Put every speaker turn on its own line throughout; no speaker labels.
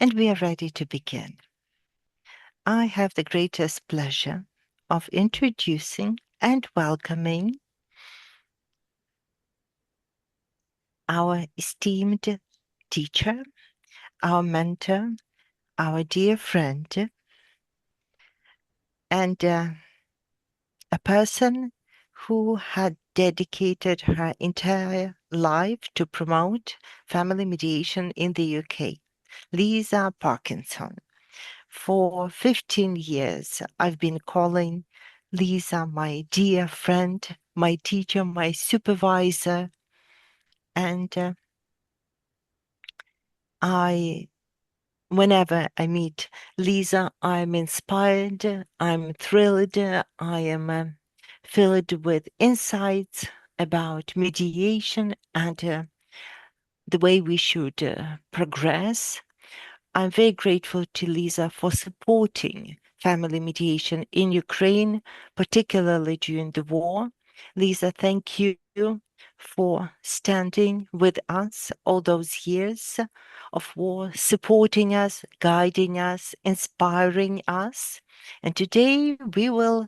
and we are ready to begin. I have the greatest pleasure of introducing and welcoming our esteemed teacher, our mentor, our dear friend, and a person who had dedicated her entire life to promote family mediation in the UK, Lisa Parkinson. For 15 years, I've been calling Lisa my dear friend, my teacher, my supervisor, and whenever I meet Lisa, I'm inspired, I'm thrilled, I am filled with insights about mediation and the way we should progress. I'm very grateful to Lisa for supporting family mediation in Ukraine, particularly during the war. Lisa, thank you for standing with us all those years of war, supporting us, guiding us, inspiring us. And today we will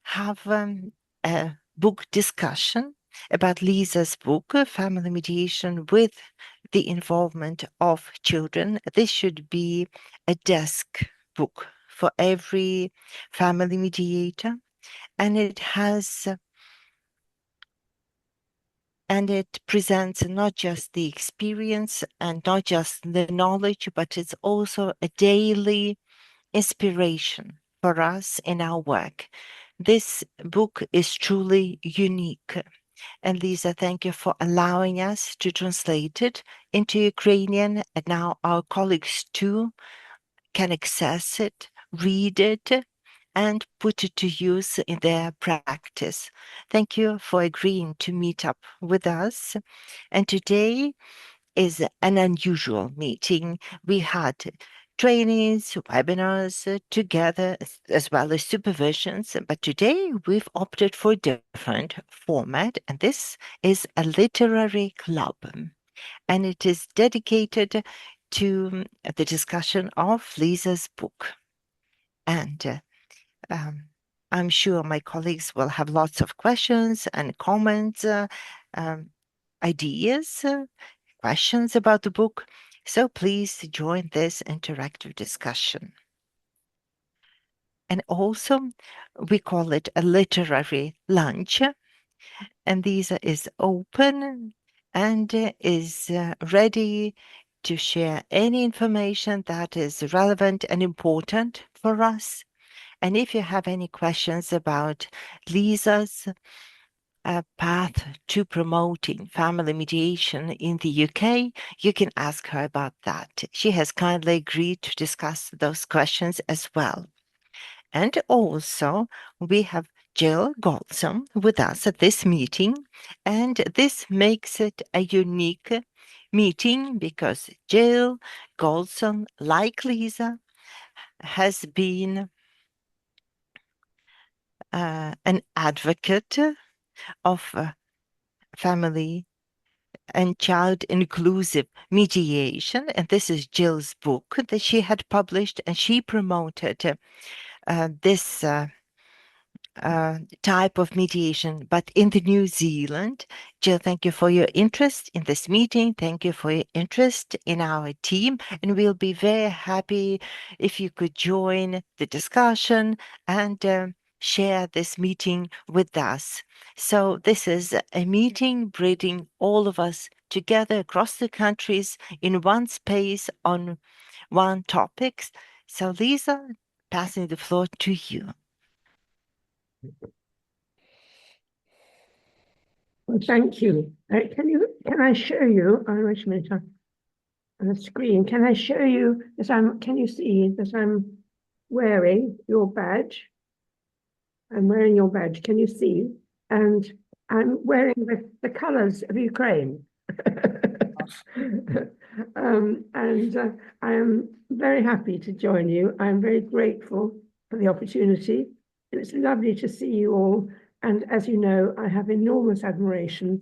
have a book discussion about Lisa's book, Family Mediation with the Involvement of Children. This should be a desk book for every family mediator, and it presents not just the experience and not just the knowledge, but it's also a daily inspiration for us in our work. This book is truly unique. And Lisa, thank you for allowing us to translate it into Ukrainian. And now our colleagues too can access it, read it, and put it to use in their practice. Thank you for agreeing to meet up with us. And today is an unusual meeting. We had trainings, webinars together, as well as supervisions. But today we've opted for a different format, and this is a literary club. And it is dedicated to the discussion of Lisa's book. And I'm sure my colleagues will have lots of questions and comments, ideas, questions about the book. So please join this interactive discussion. And also, we call it a literary lunch. And this is open and is ready to share any information that is relevant and important for us. And if you have any questions about Lisa's path to promoting family mediation in the UK, you can ask her about that. She has kindly agreed to discuss those questions as well. And also, we have Jill Goldson with us at this meeting, and this makes it a unique meeting because Jill Goldson, like Lisa, has been an advocate of family and child inclusive mediation. And this is Jill's book that she had published, and she promoted this type of mediation, but in the New Zealand. Jill, thank you for your interest in this meeting. Thank you for your interest in our team. And we'll be very happy if you could join the discussion and share this meeting with us. So this is a meeting bringing all of us together across the countries in one space on one topic. So Lisa, passing the floor to you.
Well, thank you. Can I show you? Wait a minute on the screen. Can I show you that can you see that I'm wearing your badge? I'm wearing your badge. Can you see? And I'm wearing the colours of Ukraine. I am very happy to join you. I'm very grateful for the opportunity. It's lovely to see you all. And as you know, I have enormous admiration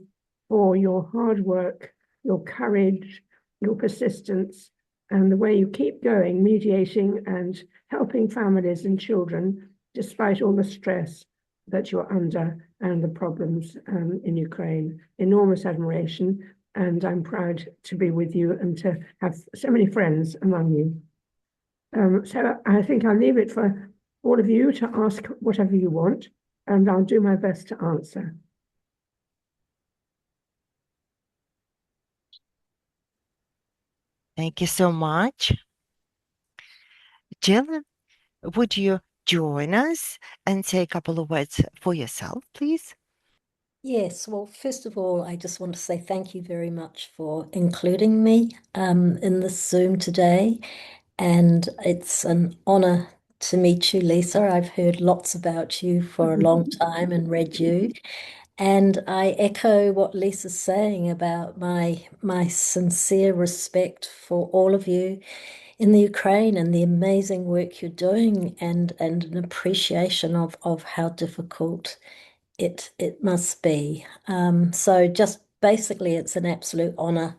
for your hard work, your courage, your persistence, and the way you keep going, mediating and helping families and children, despite all the stress that you're under and the problems in Ukraine. Enormous admiration, and I'm proud to be with you and to have so many friends among you. So I think I'll leave it for all of you to ask whatever you want, and I'll do my best to answer.
Thank you so much. Jill, would you join us and say a couple of words for yourself, please?
Yes, well, first of all, I just want to say thank you very much for including me in this Zoom today. And it's an honor to meet you, Lisa. I've heard lots about you for a long time and read you. And I echo what Lisa's saying about my sincere respect for all of you in the Ukraine and the amazing work you're doing and an appreciation of how difficult it must be. So just basically, it's an absolute honor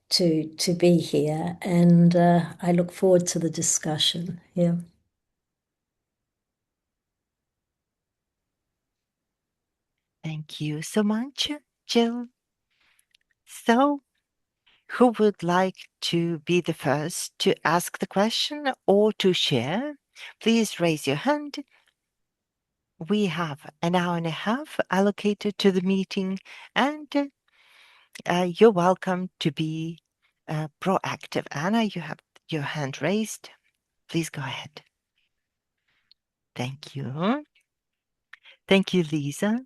to be here, and I look forward to the discussion. Yeah.
Thank you so much, Jill. So, who would like to be the first to ask the question or to share? Please raise your hand. We have an hour and a half allocated to the meeting, and you're welcome to be proactive. Anna, you have your hand raised. Please go ahead. Thank you. Thank you, Lisa,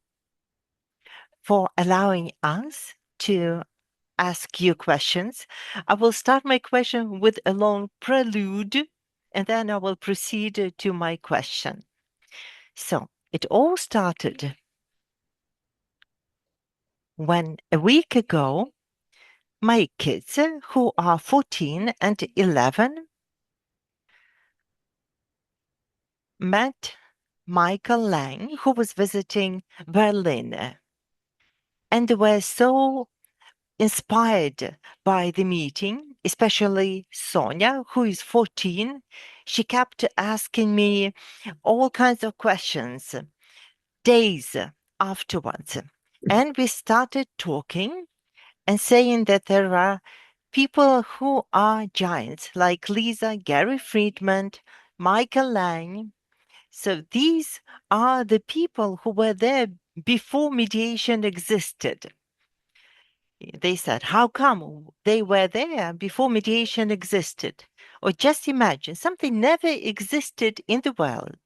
for allowing us to ask you questions. I will start my question with a long prelude, and then I will proceed to my question. So, it all started when a week ago, my kids, who are 14 and 11, met Michael Lang, who was visiting Berlin, and they were so inspired by the meeting, especially Sonia, who is 14. She kept asking me all kinds of questions days afterwards. And we started talking and saying that there are people who are giants like Lisa, Gary Friedman, Michael Lang. So these are the people who were there before mediation existed. They said, how come they were there before mediation existed? Or just imagine something never existed in the world.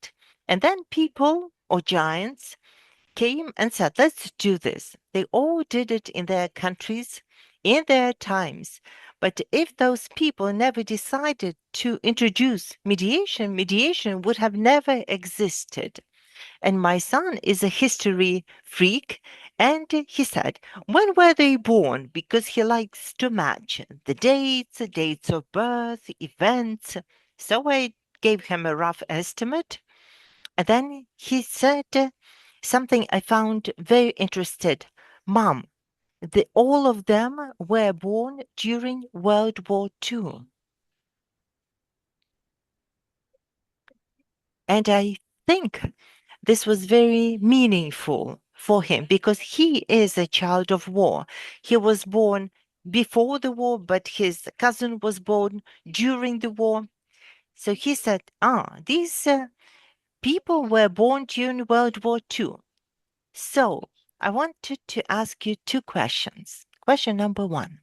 And then people or giants came and said, let's do this. They all did it in their countries, in their times. But if those people never decided to introduce mediation, mediation would have never existed. And my son is a history freak. And he said, when were they born? Because he likes to match the dates of birth, events. So I gave him a rough estimate. And then he said something I found very interesting. Mom, all of them were born during World War II. And I think this was very meaningful for him because he is a child of war. He was born before the war, but his cousin was born during the war. So he said, these people were born during World War II. So I wanted to ask you two questions. Question number one.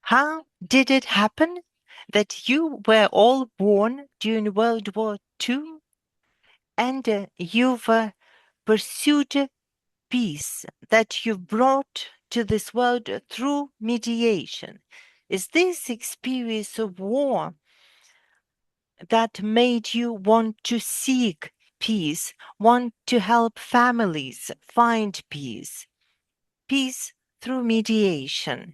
How did it happen that you were all born during World War II and you've pursued peace, that you've brought to this world through mediation? Is this experience of war that made you want to seek peace, want to help families find peace? Peace through mediation.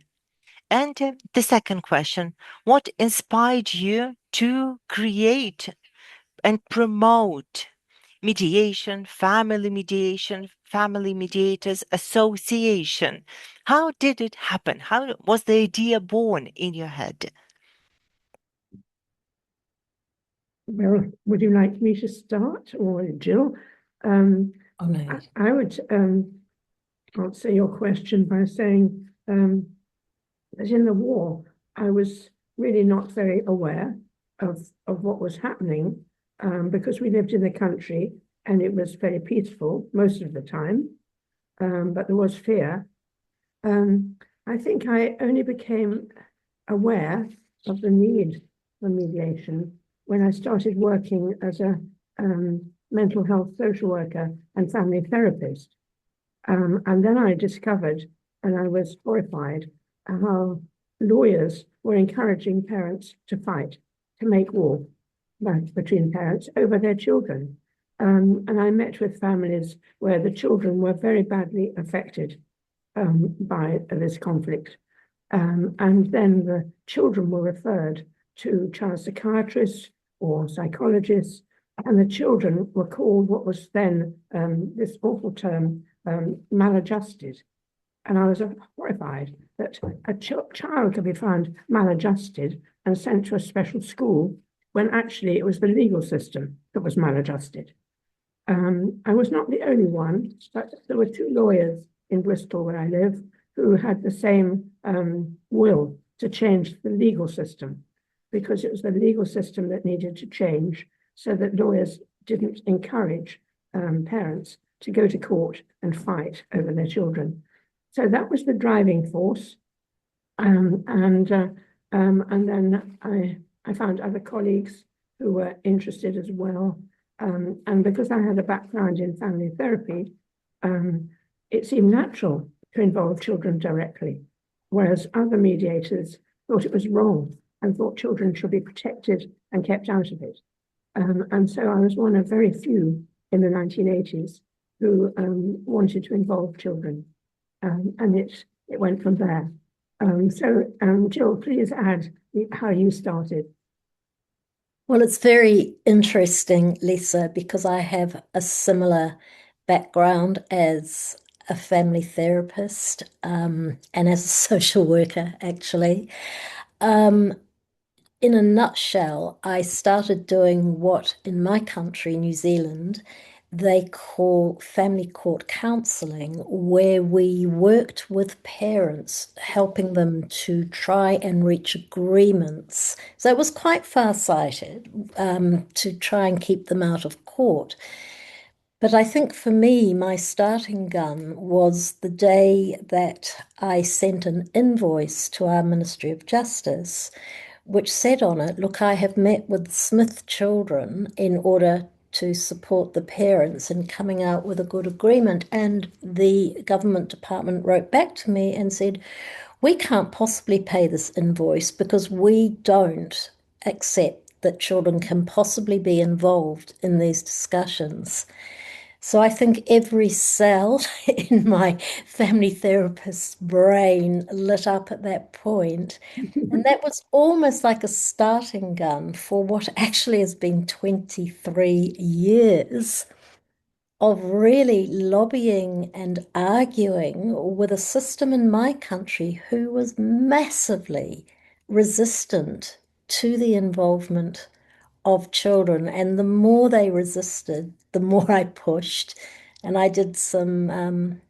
And the second question, what inspired you to create and promote mediation, family mediators association. How did it happen? How was the idea born in your head?
Well, would you like me to start, or Jill?
Oh, no.
I would answer your question by saying that in the war, I was really not very aware of what was happening because we lived in the country and it was very peaceful most of the time, but there was fear. I think I only became aware of the need for mediation when I started working as a mental health social worker and family therapist. And then I discovered, and I was horrified, how lawyers were encouraging parents to fight, to make war between parents over their children. And I met with families where the children were very badly affected by this conflict. And then the children were referred to child psychiatrists or psychologists, and the children were called what was then this awful term, maladjusted. And I was horrified that a child could be found maladjusted and sent to a special school when actually it was the legal system that was maladjusted. I was not the only one, but there were two lawyers in Bristol where I live who had the same will to change the legal system, because it was the legal system that needed to change so that lawyers didn't encourage parents to go to court and fight over their children. So that was the driving force. And then I found other colleagues who were interested as well. And because I had a background in family therapy, it seemed natural to involve children directly, whereas other mediators thought it was wrong and thought children should be protected and kept out of it. And so I was one of very few in the 1980s who wanted to involve children. And it went from there. So Jill, please add how you started.
Well, it's very interesting, Lisa, because I have a similar background as a family therapist and as a social worker, actually. Um, in a nutshell, I started doing what in my country, New Zealand, they call family court counselling, where we worked with parents, helping them to try and reach agreements. So it was quite far-sighted to try and keep them out of court. But I think for me, my starting gun was the day that I sent an invoice to our Ministry of Justice, which said on it, look, I have met with Smith children in order to support the parents in coming out with a good agreement. And the government department wrote back to me and said, we can't possibly pay this invoice because we don't accept that children can possibly be involved in these discussions. So I think every cell in my family therapist's brain lit up at that point. And that was almost like a starting gun for what actually has been 23 years of really lobbying and arguing with a system in my country who was massively resistant to the involvement of children. And the more they resisted, the more I pushed. And I did some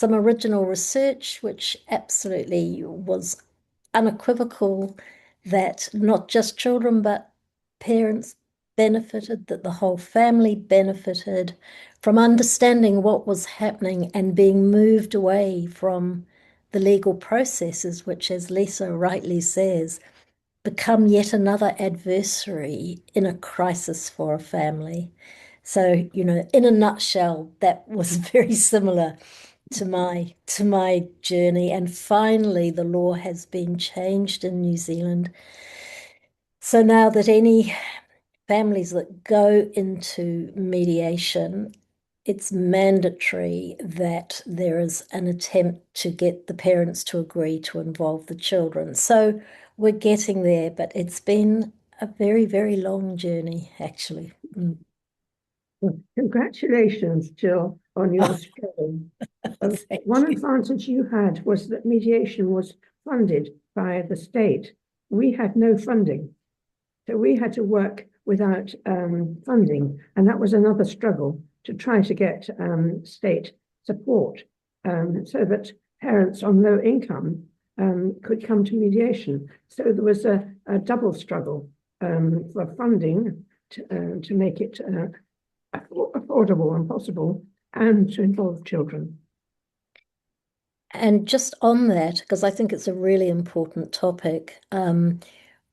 original research, which absolutely was unequivocal that not just children, but parents benefited, that the whole family benefited from understanding what was happening and being moved away from the legal processes, which, as Lisa rightly says, become yet another adversary in a crisis for a family. So, in a nutshell, that was very similar to my journey. And finally, the law has been changed in New Zealand. So now that any families that go into mediation, it's mandatory that there is an attempt to get the parents to agree to involve the children. So we're getting there, but it's been a very, very long journey, actually.
Well, congratulations, Jill, on your
Oh,
spelling.
thank
One
you.
advantage you had was that mediation was funded by the state. We had no funding, so we had to work without funding, and that was another struggle to try to get state support so that parents on low income could come to mediation. So there was a double struggle for funding to make it affordable and possible, and to involve children.
And just on that, because I think it's a really important topic,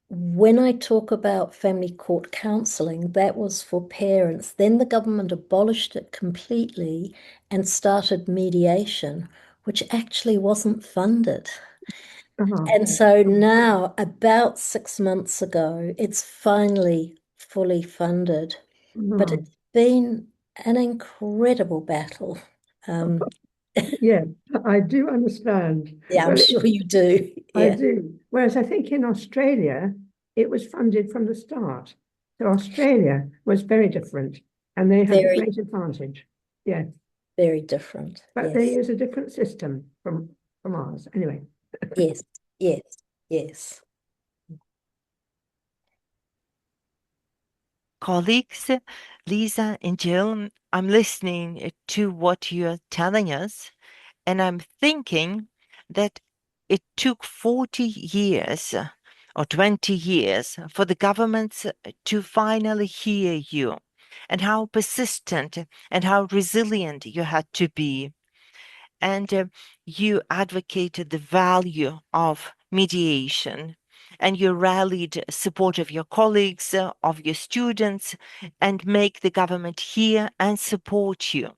when I talk about family court counselling, that was for parents. Then the government abolished it completely and started mediation, which actually wasn't funded.
Uh-huh.
And so now, about 6 months ago, it's finally fully funded. But
Uh-huh.
it's been an incredible battle. Um,
Yeah, I do understand.
yeah, I'm
Well,
sure you do.
I
Yeah,
do. Whereas I think in Australia, it was funded from the start. So Australia was very different, and they had the
very,
great advantage. Yeah,
very different.
but they
Yes,
use a different system from ours. Anyway,
yes, yes, yes.
Colleagues, Lisa and Jill, I'm listening to what you're telling us, and I'm thinking that it took 40 years or 20 years for the governments to finally hear you, and how persistent and how resilient you had to be. And you advocated the value of mediation, and you rallied support of your colleagues, of your students, and make the government hear and support you.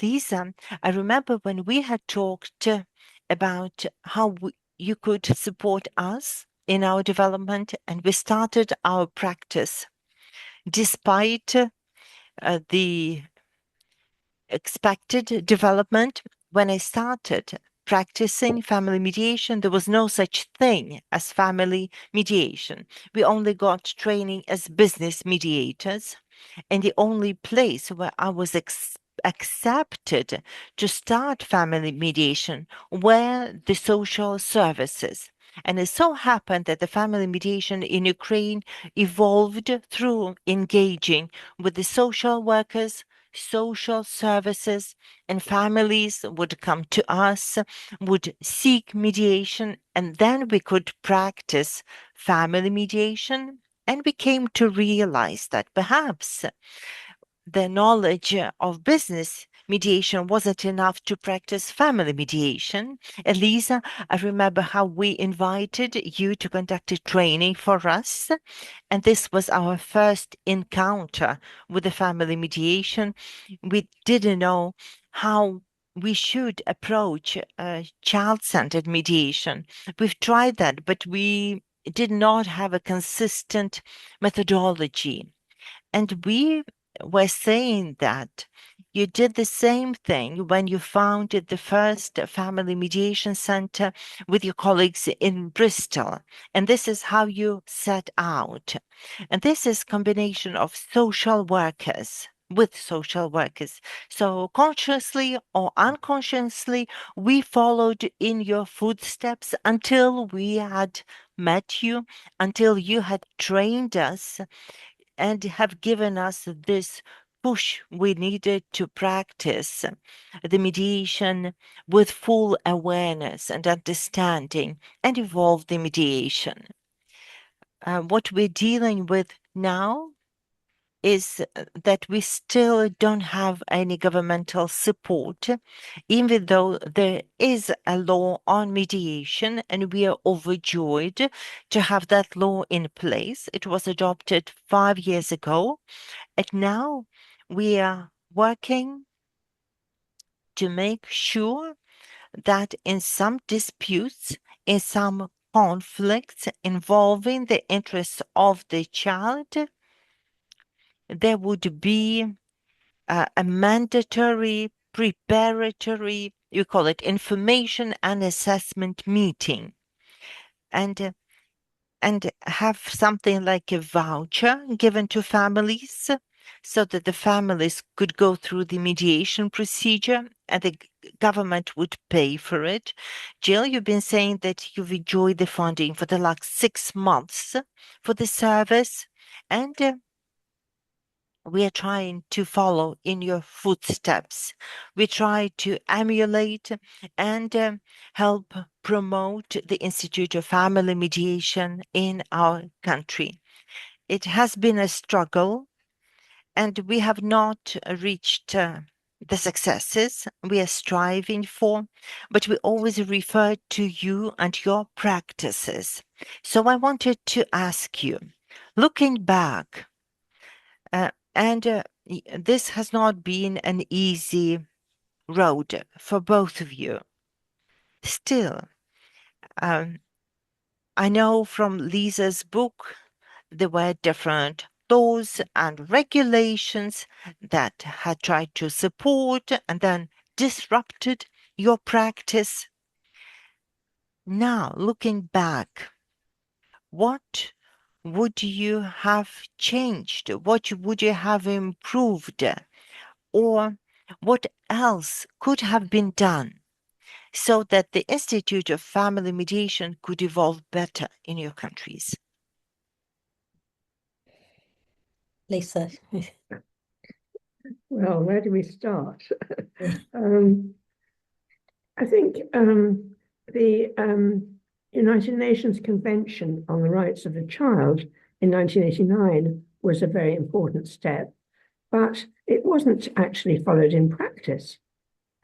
Lisa, I remember when we had talked about how you could support us in our development, and we started our practice despite the expected development. When I started practicing family mediation, there was no such thing as family mediation. We only got training as business mediators, and the only place where I was accepted to start family mediation were the social services. And it so happened that the family mediation in Ukraine evolved through engaging with the social workers, social services, and families would come to us, would seek mediation, and then we could practice family mediation. And we came to realize that perhaps the knowledge of business mediation wasn't enough to practice family mediation. Elisa, I remember how we invited you to conduct a training for us. And this was our first encounter with the family mediation. We didn't know how we should approach child-centered mediation. We've tried that, but we did not have a consistent methodology. And we were saying that you did the same thing when you founded the first family mediation center with your colleagues in Bristol. And this is how you set out. And this is combination of social workers with social workers. So consciously or unconsciously, we followed in your footsteps until we had met you, until you had trained us and have given us this push we needed to practice the mediation with full awareness and understanding and evolve the mediation. What we're dealing with now is that we still don't have any governmental support, even though there is a law on mediation, and we are overjoyed to have that law in place. It was adopted 5 years ago, and now we are working to make sure that in some disputes, in some conflicts involving the interests of the child, there would be a mandatory preparatory, you call it information and assessment meeting, and and have something like a voucher given to families so that the families could go through the mediation procedure and the government would pay for it. Jill, you've been saying that you've enjoyed the funding for the last 6 months for the service, and we are trying to follow in your footsteps. We try to emulate and help promote the Institute of Family Mediation in our country. It has been a struggle, and we have not reached the successes we are striving for, but we always refer to you and your practices. So I wanted to ask you, looking back, and this has not been an easy road for both of you. Still, um, I know from Lisa's book there were different laws and regulations that had tried to support and then disrupted your practice. Now, looking back, what would you have changed? What would you have improved? Or what else could have been done so that the Institute of Family Mediation could evolve better in your countries?
Lisa.
Well, where do we start?
Yeah.
I think the United Nations Convention on the Rights of the Child in 1989 was a very important step, but it wasn't actually followed in practice.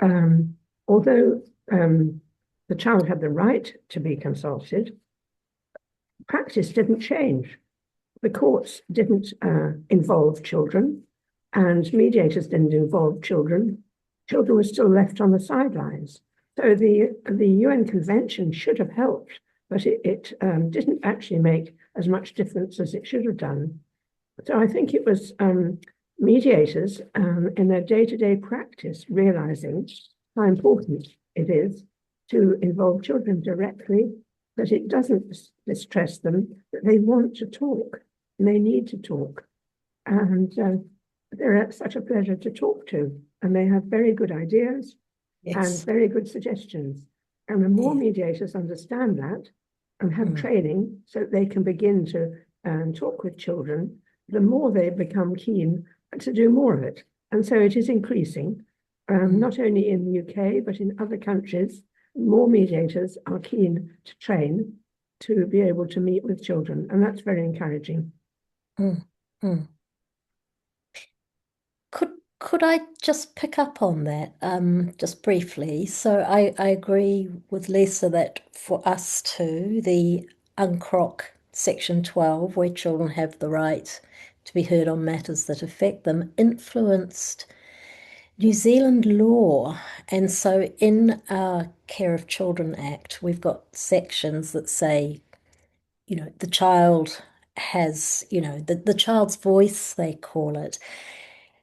Although the child had the right to be consulted, practice didn't change. The courts didn't involve children, and mediators didn't involve children. Children were still left on the sidelines. So the UN Convention should have helped, but it didn't actually make as much difference as it should have done. So I think it was mediators in their day-to-day practice realizing how important it is to involve children directly, that it doesn't distress them, that they want to talk and they need to talk. And they're such a pleasure to talk to, and they have very good ideas and very good suggestions. And the more mediators understand that and have training so that they can begin to talk with children, the more they become keen to do more of it. And so it is increasing, not only in the UK, but in other countries. More mediators are keen to train to be able to meet with children, and that's very encouraging.
Could I just pick up on that just briefly? So I agree with Lisa that for us too, the UNCROC Section 12, where children have the right to be heard on matters that affect them, influenced New Zealand law. And so in our Care of Children Act, we've got sections that say, the child has, the child's voice, they call it.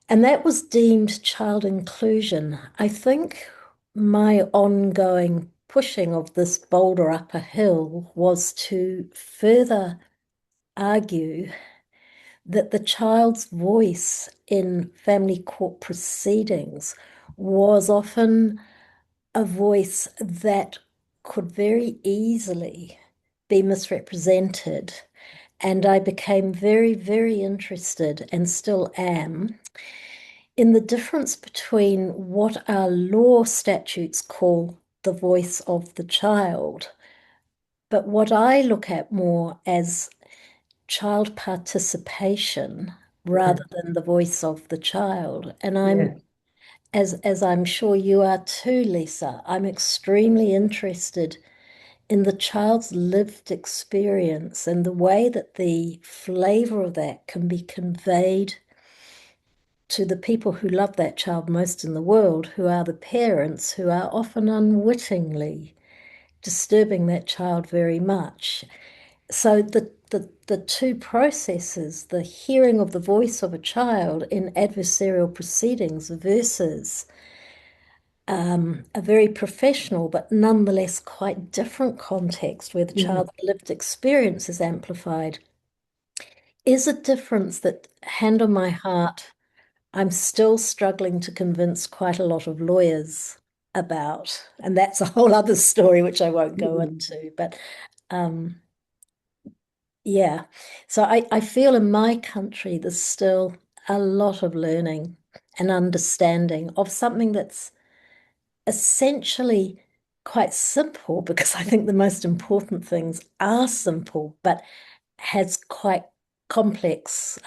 And that was deemed child inclusion. I think my ongoing pushing of this boulder up a hill was to further argue that the child's voice in family court proceedings was often a voice that could very easily be misrepresented. And I became very, very interested, and still am, in the difference between what our law statutes call the voice of the child, but what I look at more as child participation rather than the voice of the child. And as I'm sure you are too, Lisa, I'm extremely interested in the child's lived experience and the way that the flavor of that can be conveyed to the people who love that child most in the world, who are the parents, who are often unwittingly disturbing that child very much. So the two processes, the hearing of the voice of a child in adversarial proceedings versus a very professional but nonetheless quite different context where the child's lived experience is amplified, is a difference that, hand on my heart, I'm still struggling to convince quite a lot of lawyers about. And that's a whole other story, which I won't go into. But um, yeah, so I feel in my country there's still a lot of learning and understanding of something that's essentially quite simple, because I think the most important things are simple, but has quite complex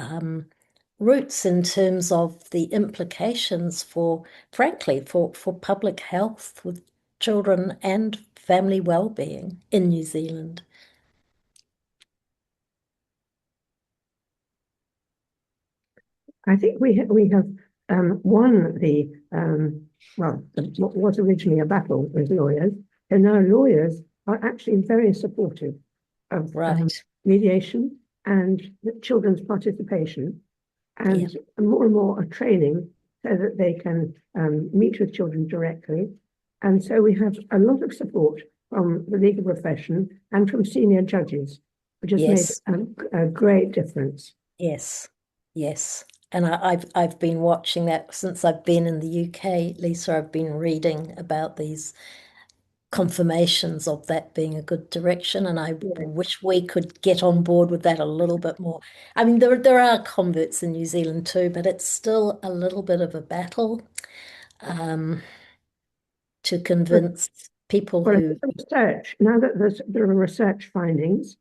roots in terms of the implications for, frankly, for public health with children and family well-being in New Zealand.
I think we have won the well, what was originally a battle with lawyers, and now lawyers are actually very supportive of
Right.
mediation and children's participation,
Yeah.
and more are training so that they can meet with children directly. And so we have a lot of support from the legal profession and from senior judges, which has made
Yes.
a great difference.
Yes. Yes. And I've been watching that since I've been in the UK, Lisa. I've been reading about these confirmations of that being a good direction, and I wish we could get on board with that a little bit more. I mean, there are converts in New Zealand too, but it's still a little bit of a battle to convince people
For
who,
research, now that there are research findings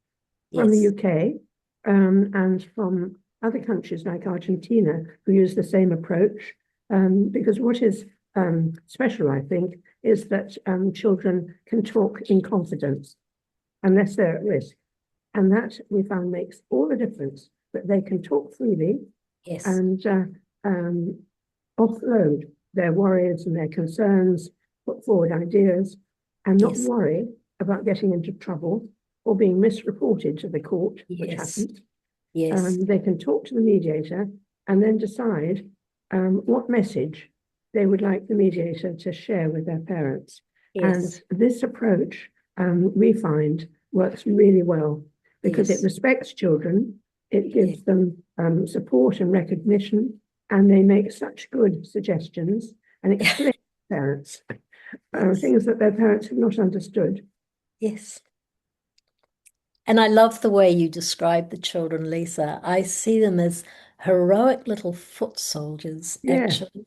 from the
yes,
UK and from other countries like Argentina who use the same approach, because what is special, I think, is that children can talk in confidence unless they're at risk. And that we found makes all the difference, that they can talk freely
yes,
and offload their worries and their concerns, put forward ideas, and not
yes,
worry about getting into trouble or being misreported to the court, which
yes,
happens.
yes,
They can talk to the mediator and then decide what message they would like the mediator to share with their parents. And
yes,
this approach, we find, works really well because it
yes,
respects children, it
yes,
gives them support and recognition, and they make such good suggestions and explain to parents
yes,
things that their parents have not understood.
yes. And I love the way you describe the children, Lisa. I see them as heroic little foot soldiers,
Yes,
actually,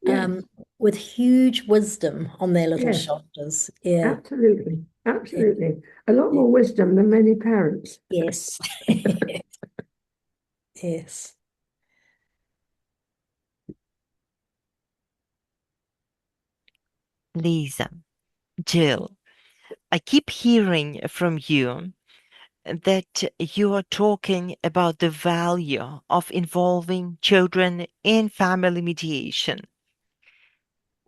yes,
with huge wisdom on their little
yes.
shoulders. Yeah,
Absolutely,
yeah,
absolutely. A lot
yeah.
more wisdom than many parents.
Yes, yes,
Lisa, Jill, I keep hearing from you that you are talking about the value of involving children in family mediation.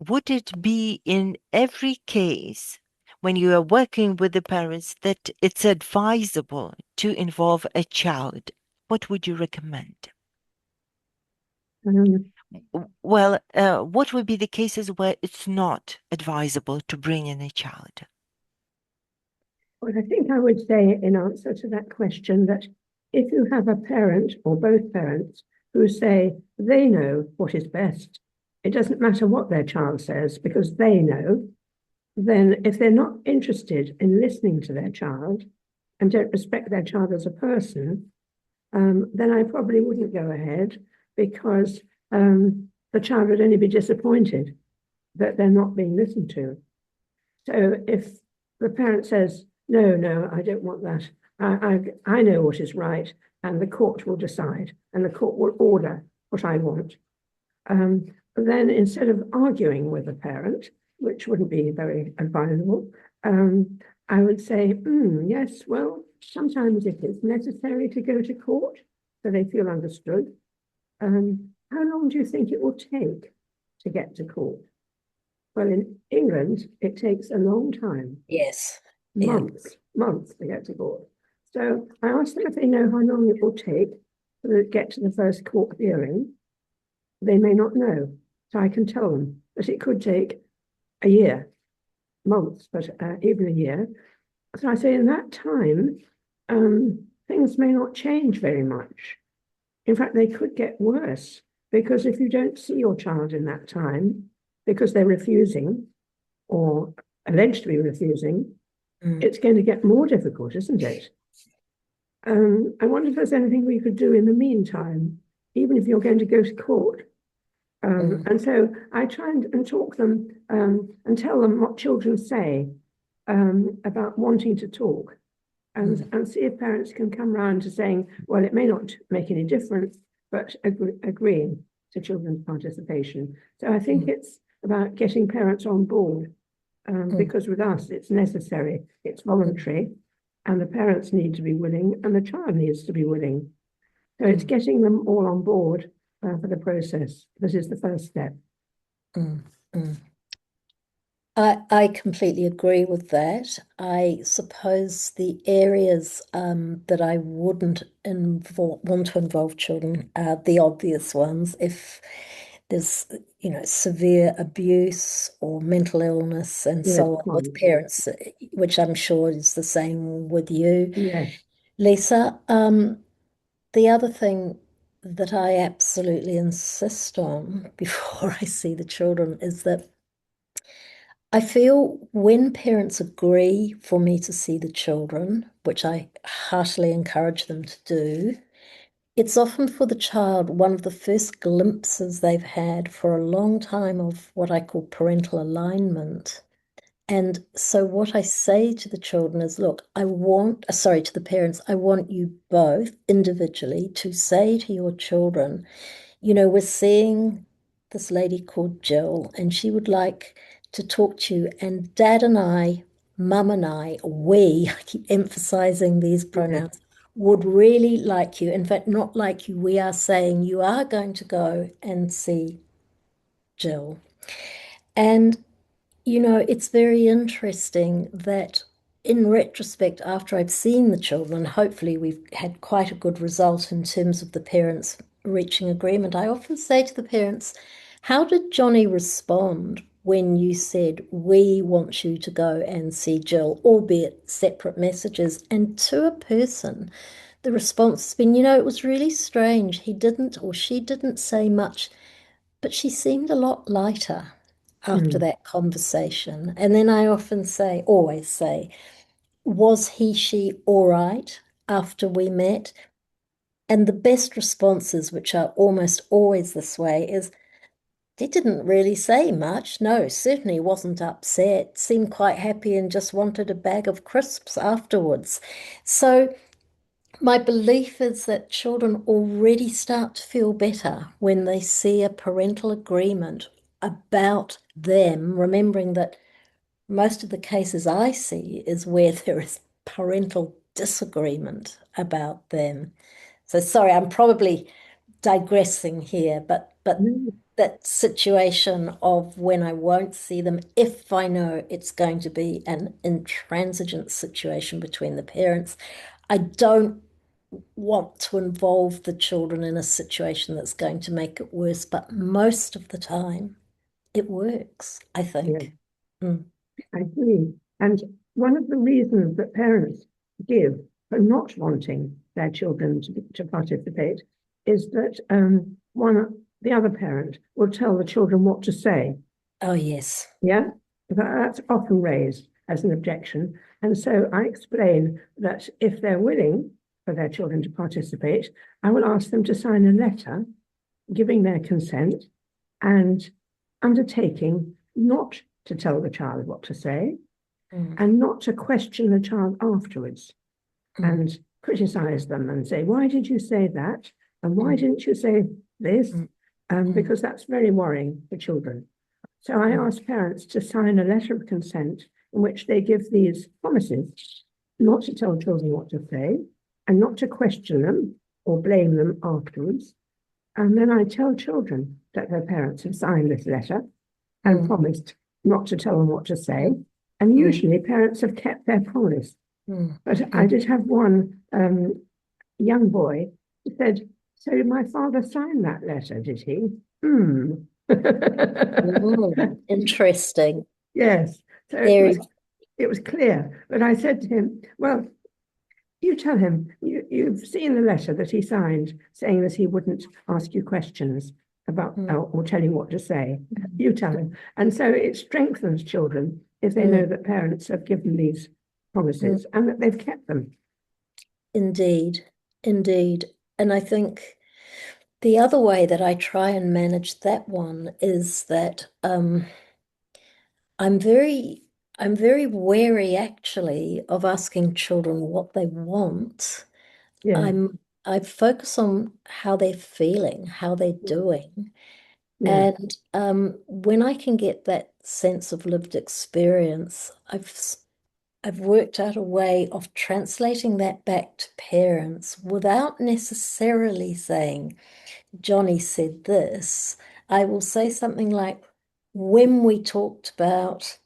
Would it be in every case when you are working with the parents that it's advisable to involve a child? What would you recommend?
Um,
Well, what would be the cases where it's not advisable to bring in a child?
Well, I think I would say in answer to that question that if you have a parent or both parents who say they know what is best, it doesn't matter what their child says because they know, then if they're not interested in listening to their child and don't respect their child as a person, then I probably wouldn't go ahead because the child would only be disappointed that they're not being listened to. So if the parent says, no, no, I don't want that, I know what is right, and the court will decide, and the court will order what I want. Then instead of arguing with the parent, which wouldn't be very advisable, I would say, yes, well, sometimes it is necessary to go to court so they feel understood. How long do you think it will take to get to court? Well, in England, it takes a long time,
yes, yeah,
months to get to court. So I asked them if they know how long it will take to get to the first court hearing. They may not know. So I can tell them that it could take a year, months, but even a year. So I say in that time, things may not change very much. In fact, they could get worse, because if you don't see your child in that time, because they're refusing or alleged to be refusing, it's going to get more difficult, isn't it? I wonder if there's anything we could do in the meantime, even if you're going to go to court. And so I try and talk them and tell them what children say about wanting to talk, and see if parents can come round to saying, well, it may not make any difference, but agreeing to children's participation. So I think it's about getting parents on board, because with us it's necessary, it's voluntary, and the parents need to be willing and the child needs to be willing. So it's getting them all on board for the process. This is the first step.
I completely agree with that. I suppose the areas that I wouldn't want to involve children are the obvious ones. If there's, severe abuse or mental illness and
Yes,
so on with
fine.
parents, which I'm sure is the same with you,
Yes.
Lisa. The other thing that I absolutely insist on before I see the children is that I feel when parents agree for me to see the children, which I heartily encourage them to do, it's often for the child one of the first glimpses they've had for a long time of what I call parental alignment. And so what I say to the children is, look, to the parents, I want you both individually to say to your children, we're seeing this lady called Jill, and she would like to talk to you. And Dad and I, Mum and I keep emphasizing these pronouns, would really like you. In fact, not like you, we are saying you are going to go and see Jill. And it's very interesting that in retrospect, after I've seen the children, hopefully we've had quite a good result in terms of the parents reaching agreement. I often say to the parents, how did Johnny respond when you said, we want you to go and see Jill, albeit separate messages? And to a person, the response has been, it was really strange. He didn't or she didn't say much, but she seemed a lot lighter after that conversation. And then I always say, was he, she all right after we met? And the best responses, which are almost always this way, is he didn't really say much. No, certainly wasn't upset, seemed quite happy and just wanted a bag of crisps afterwards. So my belief is that children already start to feel better when they see a parental agreement about them, remembering that most of the cases I see is where there is parental disagreement about them. So sorry, I'm probably digressing here, but that situation of when I won't see them, if I know it's going to be an intransigent situation between the parents, I don't want to involve the children in a situation that's going to make it worse, but most of the time it works, I think. Mm.
I agree. And one of the reasons that parents give for not wanting their children to participate is that the other parent will tell the children what to say.
Oh, yes.
Yeah, that's often raised as an objection. And so I explain that if they're willing for their children to participate, I will ask them to sign a letter giving their consent and undertaking not to tell the child what to say and not to question the child afterwards and criticize them and say, why did you say that? And why didn't you say this? Because that's very worrying for children. So I ask parents to sign a letter of consent in which they give these promises not to tell children what to say and not to question them or blame them afterwards. And then I tell children that their parents have signed this letter and promised not to tell them what to say. And usually parents have kept their promise. But I did have one young boy who said, so my father signed that letter, did he?
Interesting.
Yes. So
Very.
it was clear. But I said to him, well, You tell him, you've seen the letter that he signed saying that he wouldn't ask you questions about or tell you what to say. You tell him. And so it strengthens children if they know that parents have given these promises and that they've kept them.
Indeed, indeed. And I think the other way that I try and manage that one is that I'm very I'm very wary actually of asking children what they want.
Yeah,
I focus on how they're feeling, how they're doing.
yeah,
And when I can get that sense of lived experience, I've worked out a way of translating that back to parents without necessarily saying, Johnny said this. I will say something like, when we talked about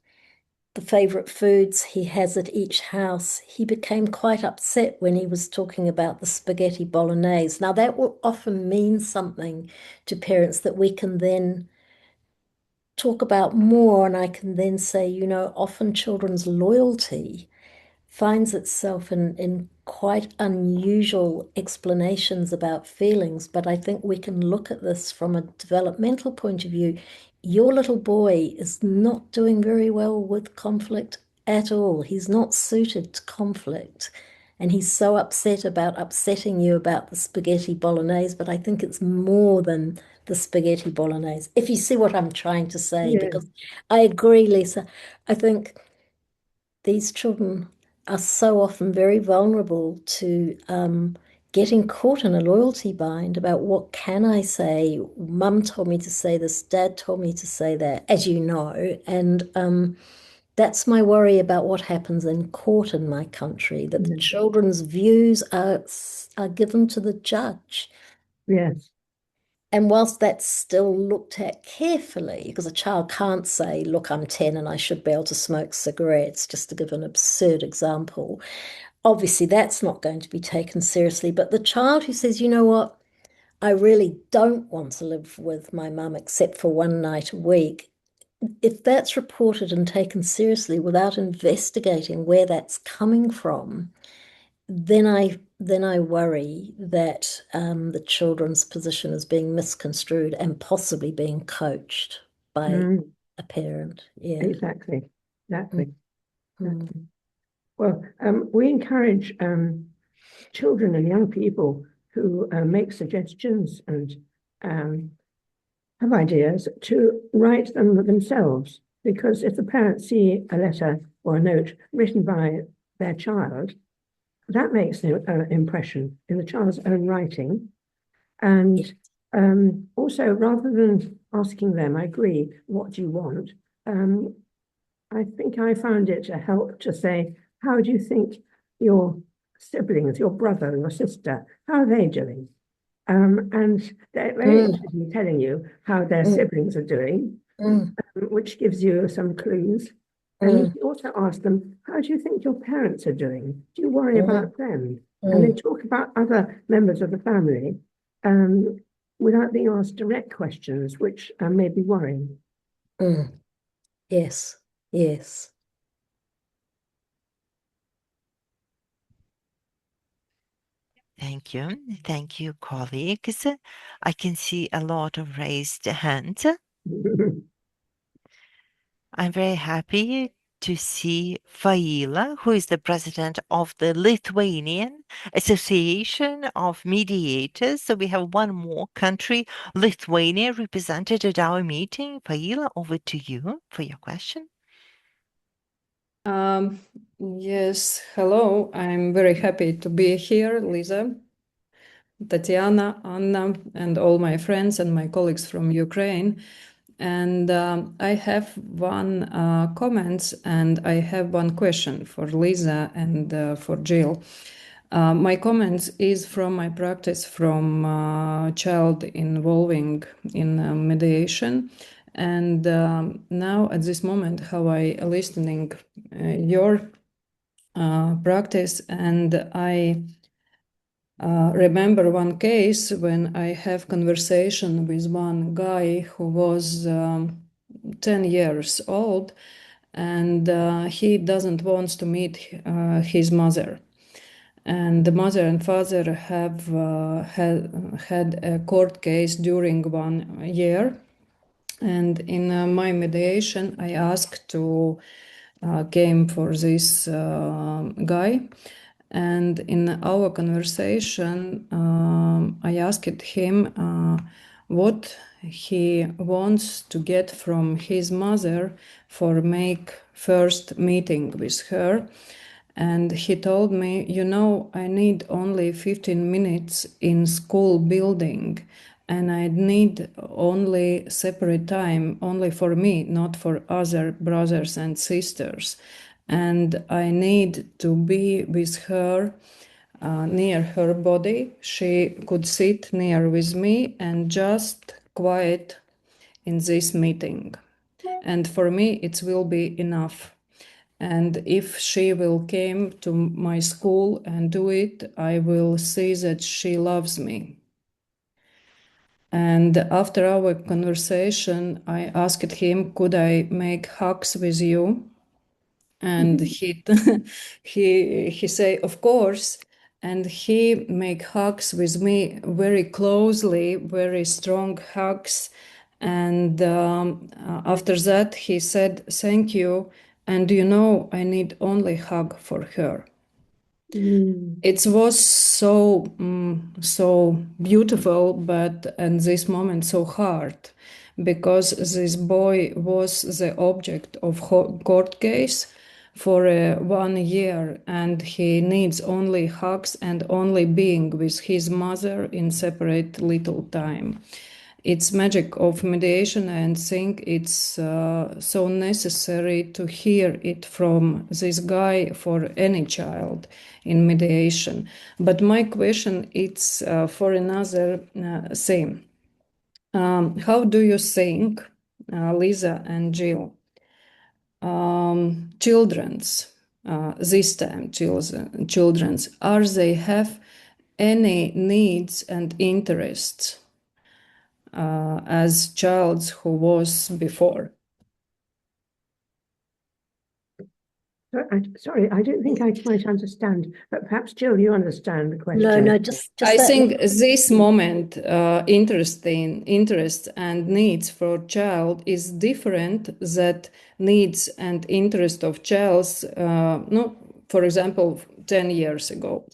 the favorite foods he has at each house, he became quite upset when he was talking about the spaghetti bolognese. Now, that will often mean something to parents that we can then talk about more. And I can then say, often children's loyalty finds itself in quite unusual explanations about feelings. But I think we can look at this from a developmental point of view. Your little boy is not doing very well with conflict at all. He's not suited to conflict. And he's so upset about upsetting you about the spaghetti bolognese, but I think it's more than the spaghetti bolognese, if you see what I'm trying to say,
yeah,
because I agree, Lisa. I think these children are so often very vulnerable to getting caught in a loyalty bind about what can I say? Mum told me to say this, Dad told me to say that, as you know. And that's my worry about what happens in court in my country, that the
yeah,
children's views are given to the judge.
yes,
And whilst that's still looked at carefully, because a child can't say, look, I'm 10 and I should be able to smoke cigarettes, just to give an absurd example. Obviously, that's not going to be taken seriously. But the child who says, you know what, I really don't want to live with my mum except for one night a week, if that's reported and taken seriously without investigating where that's coming from, then I worry that the children's position is being misconstrued and possibly being coached by
mm,
a parent. Yeah.
exactly,
Mm,
exactly,
mm,
exactly. Well, we encourage children and young people who make suggestions and um, have ideas to write them themselves. Because if the parents see a letter or a note written by their child, that makes an impression in the child's own writing.
yeah.
And also, rather than asking them, I agree, what do you want? Um, I think I found it a help to say, how do you think your siblings, your brother, your sister, how are they doing? And they're very
Mm,
interested in telling you how their
mm,
siblings are doing,
mm,
which gives you some clues. And you
mm,
can also ask them, how do you think your parents are doing? Do you worry
mm,
about them? And they
mm,
talk about other members of the family um, without being asked direct questions, which may be worrying.
mm. Yes. Yes.
Thank you. Thank you, colleagues. I can see a lot of raised hands. I'm very happy to see Faila, who is the president of the Lithuanian Association of Mediators. So we have one more country, Lithuania, represented at our meeting. Faila, over to you for your question.
Um, yes, hello. I'm very happy to be here, Lisa, Tatiana, Anna, and all my friends and my colleagues from Ukraine. And I have one comment and I have one question for Lisa and for Jill. My comments is from my practice from child involving in mediation. And now at this moment, how I listening your practice, and I remember one case when I have conversation with one guy who was 10 years old, and he doesn't want to meet his mother. and the mother and father have had a court case during 1 year. And in my mediation, I asked to came for this guy. And in our conversation, I asked him what he wants to get from his mother for make first meeting with her. And he told me, I need only 15 minutes in school building, and I need only separate time, only for me, not for other brothers and sisters. And I need to be with her near her body. She could sit near with me and just quiet in this meeting. And for me, it will be enough. And if she will came to my school and do it, I will see that she loves me. And after our conversation, I asked him, could I make hugs with you? And he say, of course. And he make hugs with me very closely, very strong hugs. And after that, he said, thank you. And I need only hug for her. It was so beautiful, but at this moment so hard, because this boy was the object of court case for 1 year, and he needs only hugs and only being with his mother in separate little time. It's magic of mediation, and think it's so necessary to hear it from this guy for any child in mediation. But my question is for another thing. How do you think, Lisa and Jill, children's this time children's, are they have any needs and interests as child who was before?
Sorry, I don't think I quite understand, but perhaps Jill, you understand the question.
No, just
I
that
think this moment interest and needs for child is different that needs and interest of child's no, for example 10 years ago.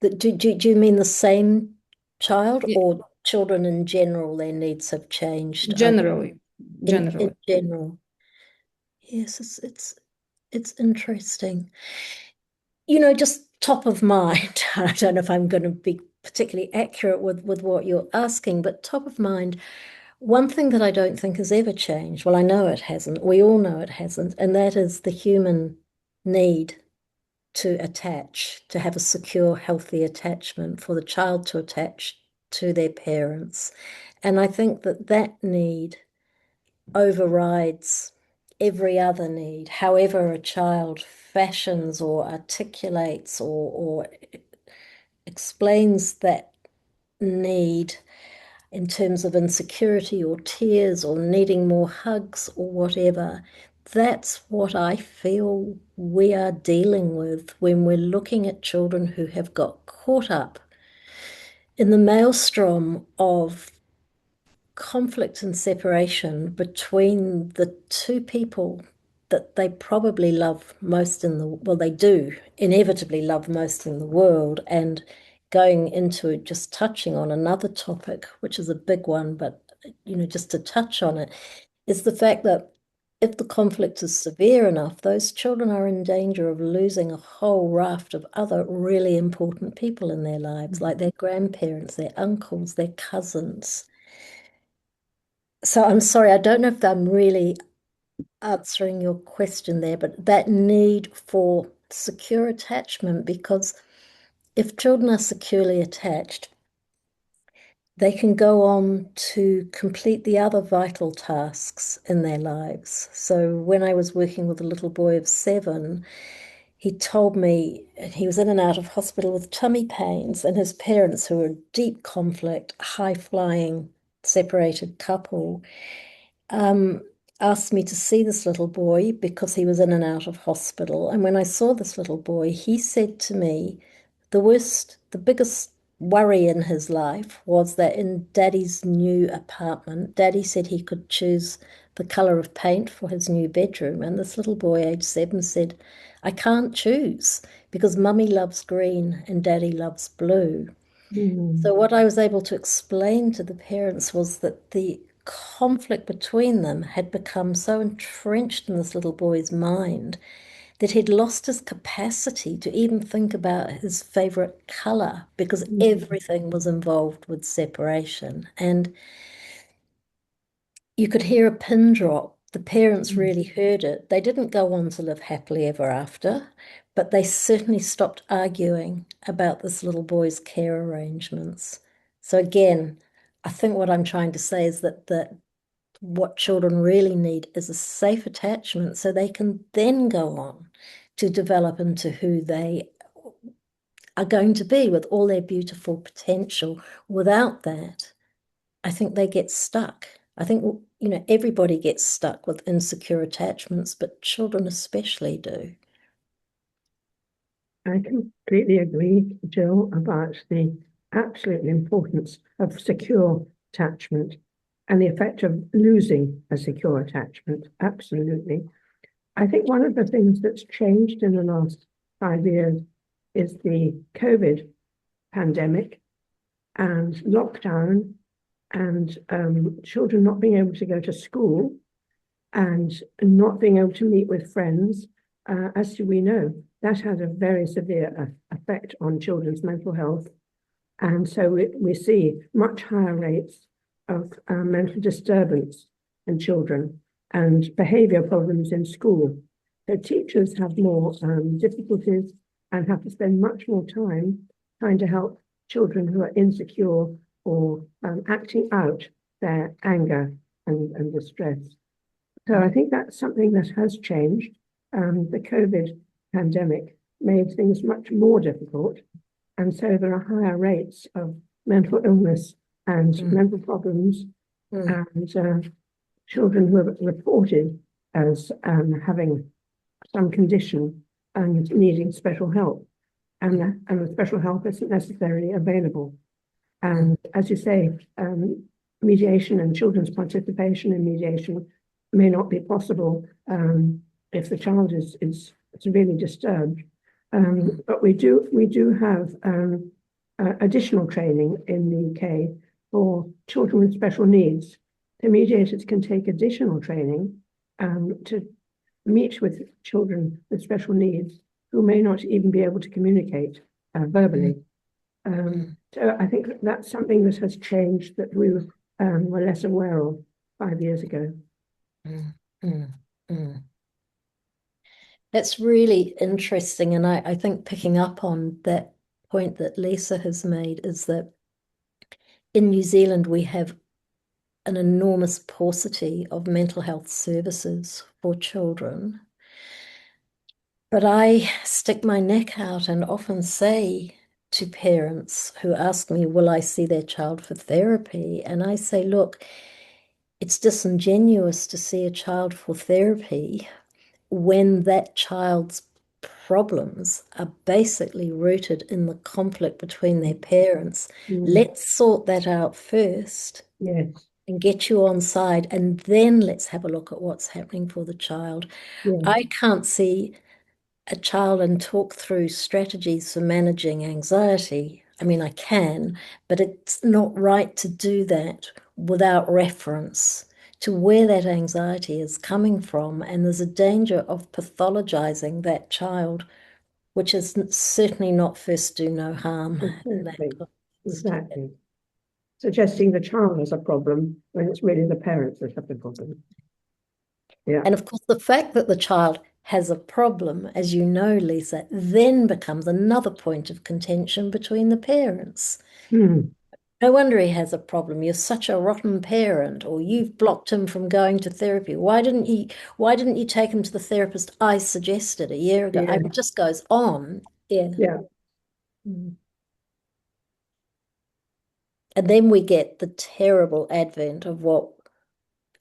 do you mean the same child,
Yeah.
or children in general, their needs have changed?
Generally.
In general. Yes, it's interesting. Just top of mind, I don't know if I'm going to be particularly accurate with what you're asking, but top of mind, one thing that I don't think has ever changed, well, I know it hasn't, we all know it hasn't, and that is the human need to attach, to have a secure, healthy attachment, for the child to attach to their parents. And I think that need overrides every other need, however a child fashions or articulates or explains that need in terms of insecurity or tears or needing more hugs or whatever. That's what I feel we are dealing with when we're looking at children who have got caught up in the maelstrom of conflict and separation between the two people that they probably love most they do inevitably love most in the world. And going into just touching on another topic, which is a big one, but just to touch on it, is the fact that if the conflict is severe enough, those children are in danger of losing a whole raft of other really important people in their lives, like their grandparents, their uncles, their cousins. So I'm sorry, I don't know if I'm really answering your question there, but that need for secure attachment, because if children are securely attached, they can go on to complete the other vital tasks in their lives. So when I was working with a little boy of 7, he told me he was in and out of hospital with tummy pains, and his parents, who were in deep conflict, high-flying, separated couple, asked me to see this little boy because he was in and out of hospital. And when I saw this little boy, he said to me, the biggest worry in his life was that in Daddy's new apartment, Daddy said he could choose the color of paint for his new bedroom. And this little boy, age 7, said, I can't choose because Mummy loves green and Daddy loves blue. So, what I was able to explain to the parents was that the conflict between them had become so entrenched in this little boy's mind that he'd lost his capacity to even think about his favorite color because everything was involved with separation. And you could hear a pin drop. The parents really heard it. They didn't go on to live happily ever after, but they certainly stopped arguing about this little boy's care arrangements. So again, I think what I'm trying to say is that what children really need is a safe attachment so they can then go on to develop into who they are going to be with all their beautiful potential. Without that, I think they get stuck. I think, everybody gets stuck with insecure attachments, but children especially do.
I completely agree, Jill, about the absolute importance of secure attachment and the effect of losing a secure attachment. Absolutely. I think one of the things that's changed in the last 5 years is the COVID pandemic and lockdown and children not being able to go to school and not being able to meet with friends. As we know, that had a very severe effect on children's mental health. And so we see much higher rates of mental disturbance in children and behavior problems in school. So teachers have more difficulties and have to spend much more time trying to help children who are insecure or acting out their anger and distress. So I think that's something that has changed. The COVID pandemic made things much more difficult. And so there are higher rates of mental illness and mental problems and children who are reported as having some condition and needing special help. And the special help isn't necessarily available. And as you say, mediation and children's participation in mediation may not be possible if the child is severely disturbed. But we do have additional training in the UK for children with special needs. The mediators can take additional training to meet with children with special needs who may not even be able to communicate verbally. So I think that's something that has changed that we were less aware of 5 years ago.
That's really interesting. And I think picking up on that point that Lisa has made is that in New Zealand, we have an enormous paucity of mental health services for children. But I stick my neck out and often say to parents who ask me, will I see their child for therapy? And I say, look, it's disingenuous to see a child for therapy when that child's problems are basically rooted in the conflict between their parents. Let's sort that out first.
Yes.
And get you on side, and then let's have a look at what's happening for the child.
Yes.
I can't see a child and talk through strategies for managing anxiety. I mean, I can, but it's not right to do that without reference to where that anxiety is coming from. And there's a danger of pathologizing that child, which is certainly not first do no harm.
Exactly. Suggesting the child has a problem when it's really the parents that have the problem. Yeah.
And of course, the fact that the child has a problem, as you know, Lisa, then becomes another point of contention between the parents. No wonder he has a problem. You're such a rotten parent, or you've blocked him from going to therapy. Why didn't you take him to the therapist I suggested a year ago?
Yeah.
It just goes on.
Yeah.
And then we get the terrible advent of what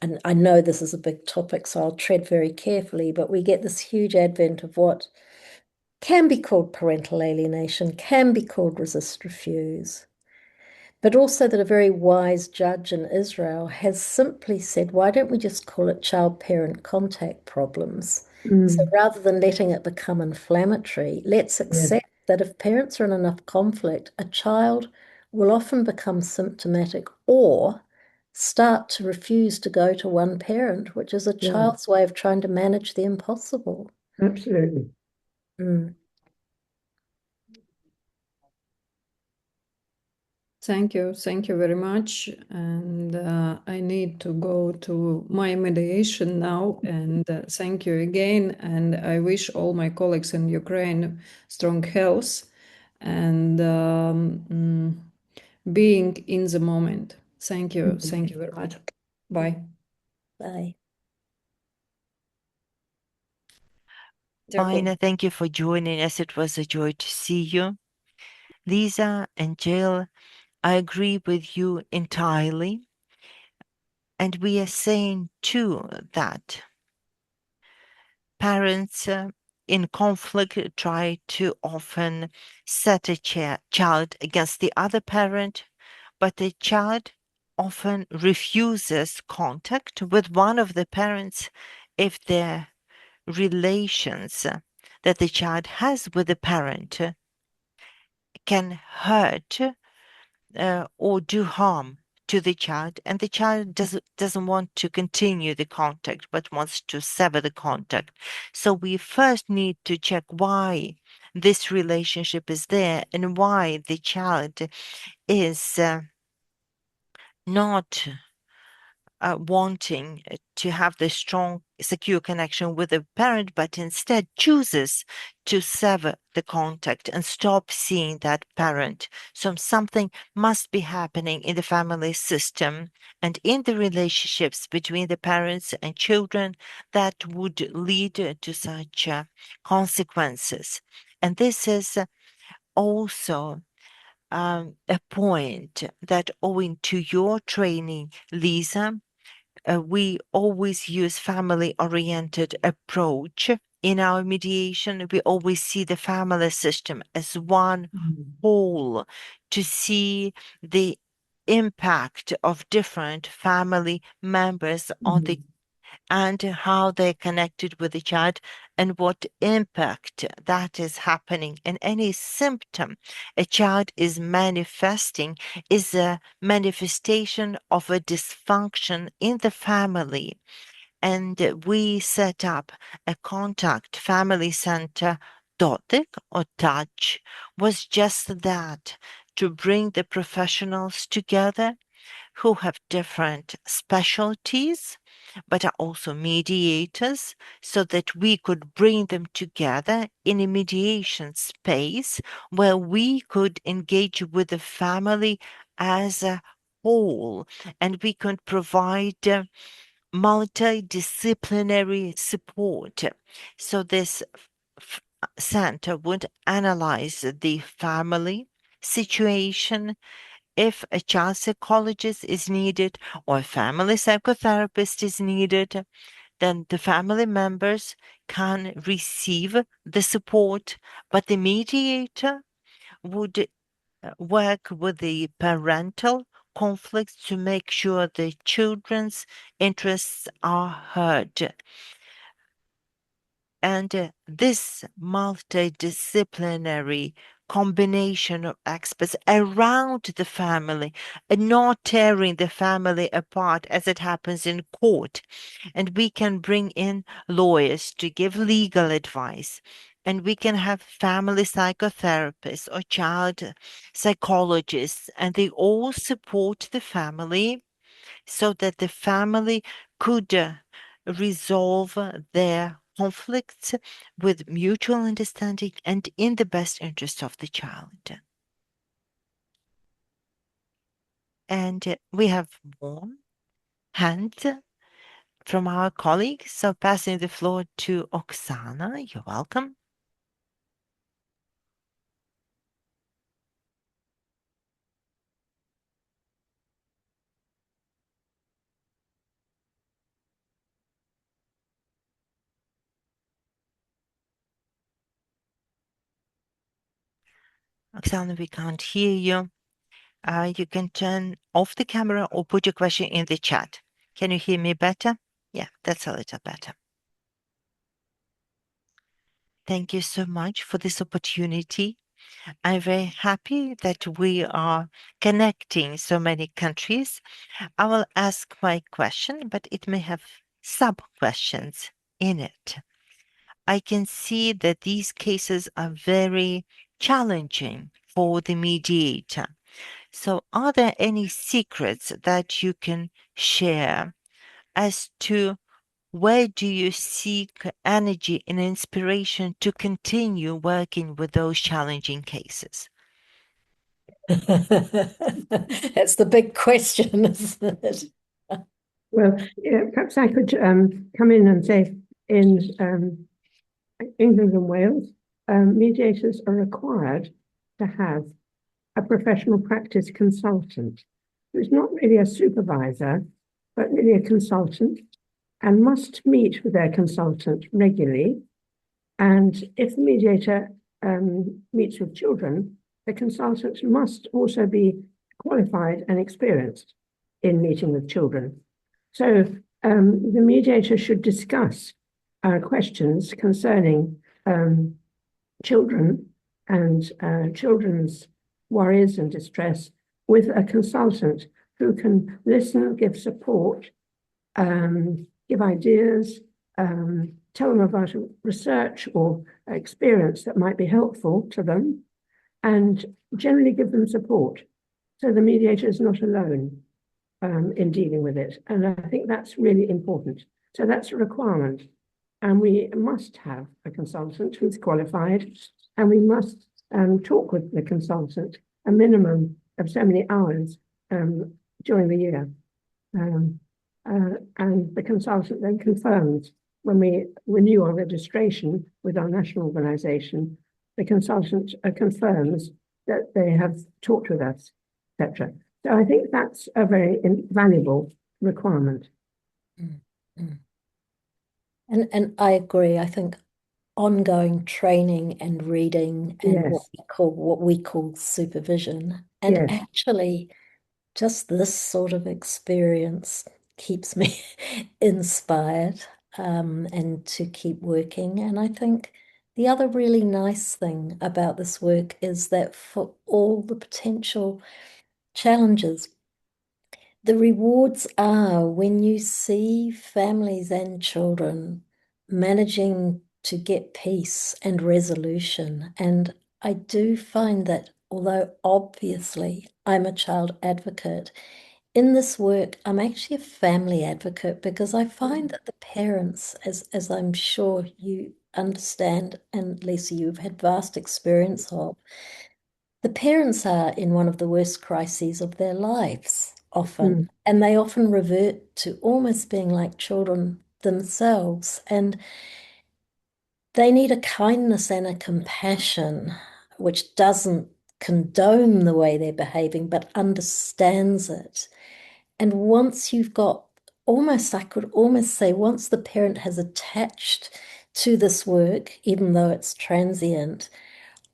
and I know this is a big topic, so I'll tread very carefully, but we get this huge advent of what can be called parental alienation, can be called resist refuse, but also that a very wise judge in Israel has simply said, why don't we just call it child-parent contact problems? So rather than letting it become inflammatory, let's accept that if parents are in enough conflict, a child will often become symptomatic or start to refuse to go to one parent, which is a child's way of trying to manage the impossible.
Absolutely.
Mm.
Thank you. Thank you very much. And I need to go to my mediation now. And thank you again. And I wish all my colleagues in Ukraine strong health and being in the moment. Thank you. Thank you very much. Bye.
Bye.
Fine, thank you for joining us. It was a joy to see you. Lisa and Jill, I agree with you entirely. And we are saying too that parents in conflict try to often set a child against the other parent, but the child often refuses contact with one of the parents if their relations that the child has with the parent can hurt or do harm to the child, and the child doesn't want to continue the contact but wants to sever the contact. So we first need to check why this relationship is there and why the child is not wanting to have the strong, secure connection with a parent, but instead chooses to sever the contact and stop seeing that parent. So something must be happening in the family system and in the relationships between the parents and children that would lead to such consequences. And this is also a point that, owing to your training, Lisa, we always use family-oriented approach in our mediation. We always see the family system as one whole to see the impact of different family members on the and how they're connected with each other and what impact that is happening. And any symptom a child is manifesting is a manifestation of a dysfunction in the family. And we set up a contact family center. Dotyk or touch was just that, to bring the professionals together who have different specialties, but are also mediators, so that we could bring them together in a mediation space where we could engage with the family as a whole, and we could provide multidisciplinary support. So this center would analyze the family situation, if a child psychologist is needed or a family psychotherapist is needed, then the family members can receive the support, but the mediator would work with the parental conflicts to make sure the children's interests are heard. And this multidisciplinary combination of experts around the family and not tearing the family apart as it happens in court. And we can bring in lawyers to give legal advice. And we can have family psychotherapists or child psychologists, and they all support the family so that the family could resolve their conflicts with mutual understanding and in the best interest of the child. And we have more hands from our colleagues. So passing the floor to Oksana. You're welcome. Oksana, we can't hear you. You can turn off the camera or put your question in the chat. Can you hear me better? Yeah, that's a little better. Thank you so much for this opportunity. I'm very happy that we are connecting so many countries. I will ask my question, but it may have sub-questions in it. I can see that these cases are very challenging for the mediator. So are there any secrets that you can share as to where do you seek energy and inspiration to continue working with those challenging cases?
That's the big question, isn't it?
Well, yeah, perhaps I could come in and say in England and Wales, mediators are required to have a professional practice consultant who's not really a supervisor, but really a consultant, and must meet with their consultant regularly. And if the mediator meets with children, the consultant must also be qualified and experienced in meeting with children. So the mediator should discuss questions concerning children and children's worries and distress with a consultant who can listen, give support, give ideas, tell them about research or experience that might be helpful to them, and generally give them support. So the mediator is not alone in dealing with it. And I think that's really important. So that's a requirement. And we must have a consultant who's qualified, and we must talk with the consultant a minimum of so many hours during the year. And the consultant then confirms when we renew our registration with our national organisation, the consultant confirms that they have talked with us, etc. So I think that's a very valuable requirement.
And I agree. I think ongoing training and reading and
Yes.
what we call supervision, and
Yes.
actually just this sort of experience keeps me inspired and to keep working. And I think the other really nice thing about this work is that for all the potential challenges, the rewards are when you see families and children managing to get peace and resolution. And I do find that although obviously I'm a child advocate, in this work, I'm actually a family advocate because I find that the parents, as I'm sure you understand, and Lisa, you've had vast experience of, the parents are in one of the worst crises of their lives often, and they often revert to almost being like children themselves. And they need a kindness and a compassion which doesn't condone the way they're behaving, but understands it. And once you've got almost, I could almost say, once the parent has attached to this work, even though it's transient,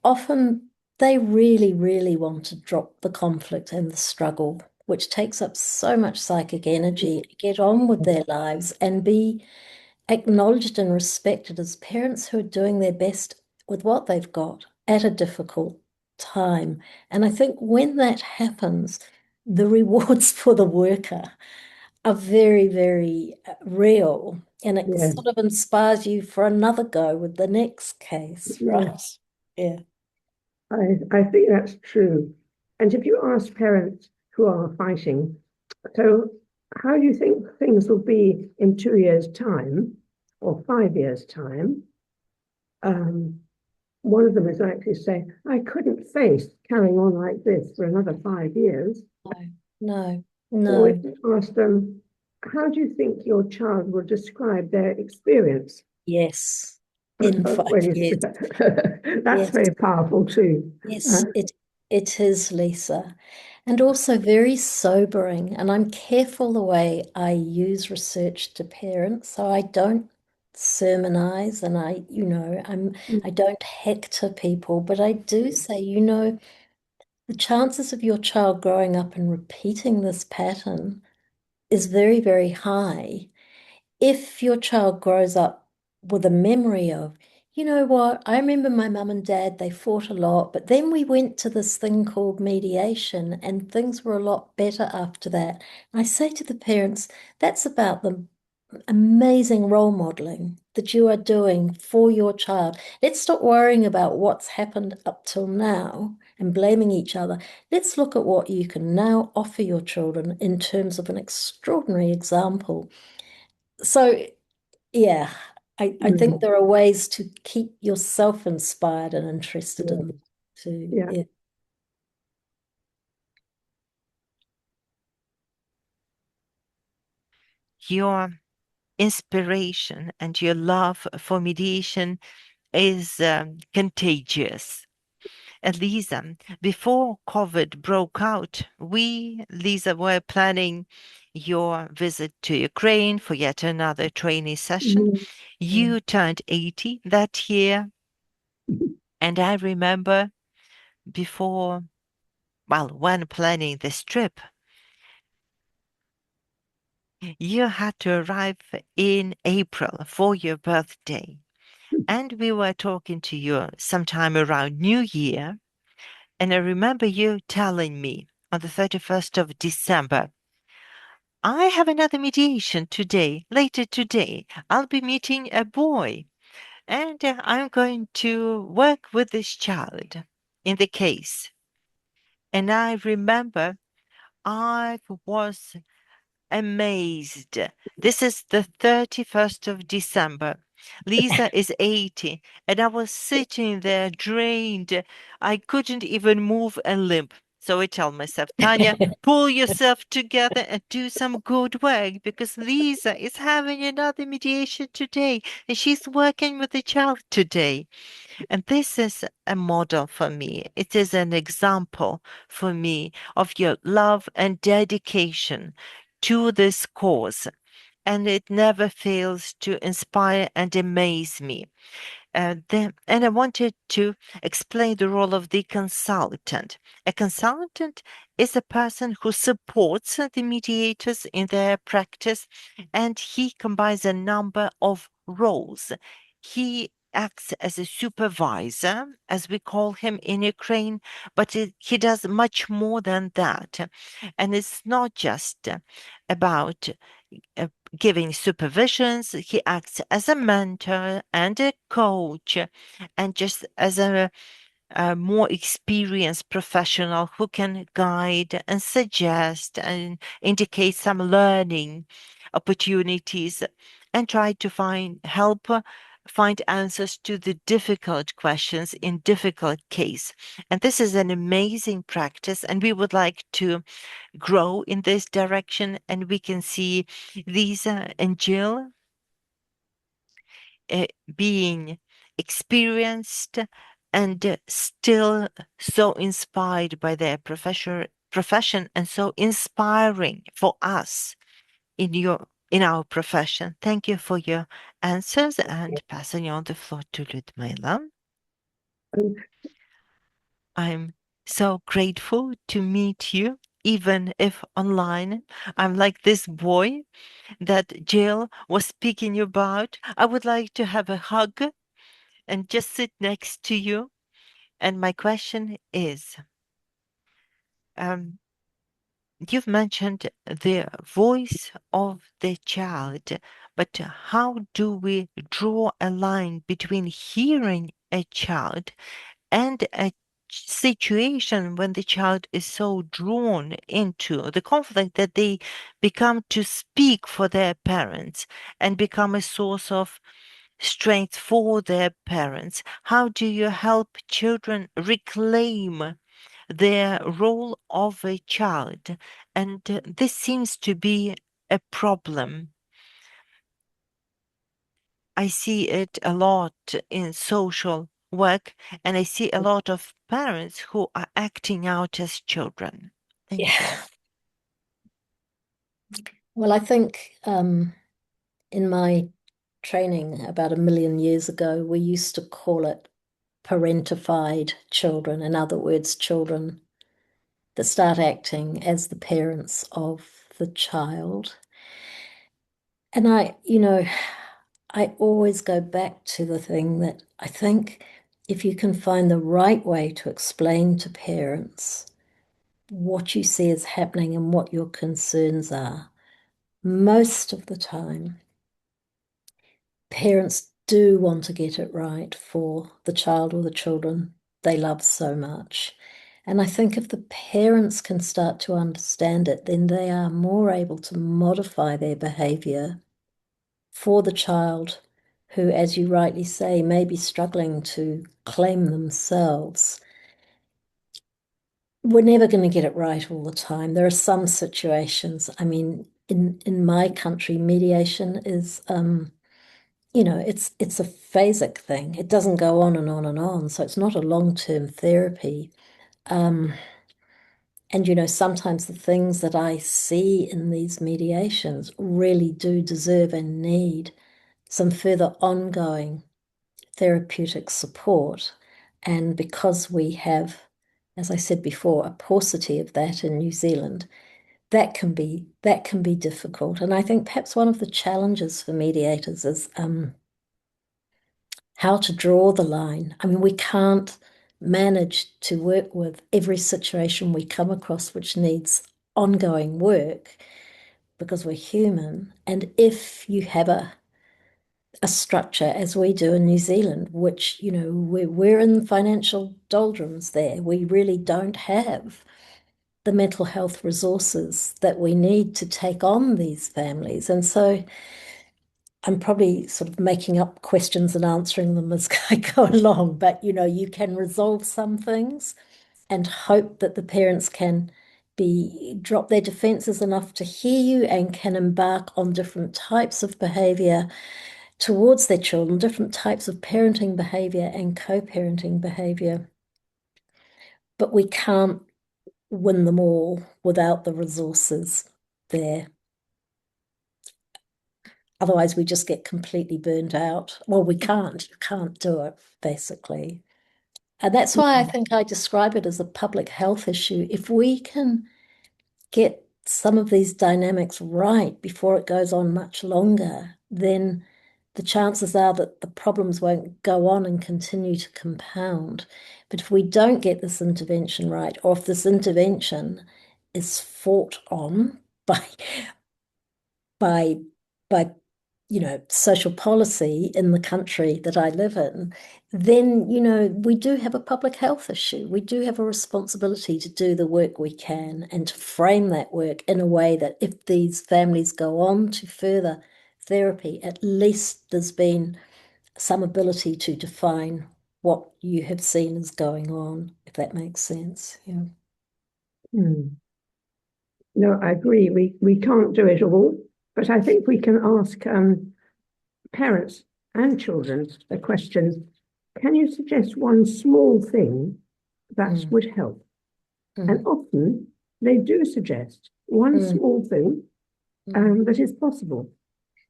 often they really, really want to drop the conflict and the struggle, which takes up so much psychic energy, get on with their lives and be acknowledged and respected as parents who are doing their best with what they've got at a difficult time. And I think when that happens, the rewards for the worker are very, very real. And it
Yes.
sort of inspires you for another go with the next case, right? Yeah.
I think that's true. And if you ask parents who are fighting, so how do you think things will be in 2 years' time or 5 years' time? One of them is likely to say, I couldn't face carrying on like this for another 5 years.
No.
Or if you ask them, how do you think your child will describe their experience?
Yes. In 5 years.
That's
Yes.
very powerful too.
Yes, it is, Lisa. And also very sobering. And I'm careful the way I use research to parents, so I don't sermonize and I don't hector people, but I do say, the chances of your child growing up and repeating this pattern is very, very high. If your child grows up with a memory of, you know what, I remember my mum and dad, they fought a lot, but then we went to this thing called mediation and things were a lot better after that. I say to the parents, that's about the amazing role modeling that you are doing for your child. Let's stop worrying about what's happened up till now and blaming each other. Let's look at what you can now offer your children in terms of an extraordinary example. So, yeah, I think there are ways to keep yourself inspired and interested in them too.
Yeah.
Yeah.
Your inspiration and your love for mediation is contagious. And Lisa, before COVID broke out, we, Lisa, were planning your visit to Ukraine for yet another training session. You turned 80 that year. And I remember when planning this trip, you had to arrive in April for your birthday. And we were talking to you sometime around New Year. And I remember you telling me on the 31st of December, I have another mediation today, later today. I'll be meeting a boy and I'm going to work with this child in the case. And I remember I was amazed. This is the 31st of December. Lisa is 80, and I was sitting there drained. I couldn't even move a limb. So I tell myself, Tanya, pull yourself together and do some good work because Lisa is having another mediation today and she's working with the child today. And this is a model for me. It is an example for me of your love and dedication to this cause. And it never fails to inspire and amaze me. And I wanted to explain the role of the consultant. A consultant is a person who supports the mediators in their practice, and he combines a number of roles. He acts as a supervisor, as we call him in Ukraine, but he does much more than that. And it's not just about giving supervisions. He acts as a mentor and a coach, and just as a more experienced professional who can guide and suggest and indicate some learning opportunities and try to find answers to the difficult questions in difficult case. And this is an amazing practice, and we would like to grow in this direction. And we can see Lisa and Jill being experienced and still so inspired by their profession and so inspiring for us in our profession. Thank you for your answers and passing on the floor to Ludmila. I'm so grateful to meet you, even if online. I'm like this boy that Jill was speaking about. I would like to have a hug and just sit next to you. And my question is, um, you've mentioned the voice of the child, but how do we draw a line between hearing a child and a situation when the child is so drawn into the conflict that they become to speak for their parents and become a source of strength for their parents? How do you help children reclaim their role of a child? And this seems to be a problem. I see it a lot in social work, and I see a lot of parents who are acting out as children. Thank you.
Yeah. Well, I think in my training about 1 million years ago, we used to call it parentified children. In other words, children that start acting as the parents of the child. And I always go back to the thing that I think if you can find the right way to explain to parents what you see is happening and what your concerns are, most of the time, parents do want to get it right for the child or the children they love so much. And I think if the parents can start to understand it, then they are more able to modify their behavior for the child who, as you rightly say, may be struggling to claim themselves. We're never going to get it right all the time. There are some situations, I mean, in my country, mediation is it's a phasic thing. It doesn't go on and on and on. So it's not a long-term therapy. And sometimes the things that I see in these mediations really do deserve and need some further ongoing therapeutic support. And because we have, as I said before, a paucity of that in New Zealand, that can be difficult. And I think perhaps one of the challenges for mediators is how to draw the line. I mean, we can't manage to work with every situation we come across which needs ongoing work because we're human. And if you have a structure as we do in New Zealand, which, we're in financial doldrums there, we really don't have the mental health resources that we need to take on these families. And so I'm probably sort of making up questions and answering them as I go along, but you can resolve some things and hope that the parents can drop their defenses enough to hear you and can embark on different types of behavior towards their children, different types of parenting behavior and co-parenting behavior. But we can't win them all without the resources there. Otherwise, we just get completely burnt out. Well, we can't do it, basically. And that's why I think I describe it as a public health issue. If we can get some of these dynamics right before it goes on much longer, then the chances are that the problems won't go on and continue to compound. But if we don't get this intervention right, or if this intervention is fought on by social policy in the country that I live in, then, we do have a public health issue. We do have a responsibility to do the work we can and to frame that work in a way that if these families go on to further therapy, at least there's been some ability to define what you have seen is going on, if that makes sense. Yeah.
No, I agree. We can't do it all, but I think we can ask parents and children the question, can you suggest one small thing that would help? And often they do suggest one small thing that is possible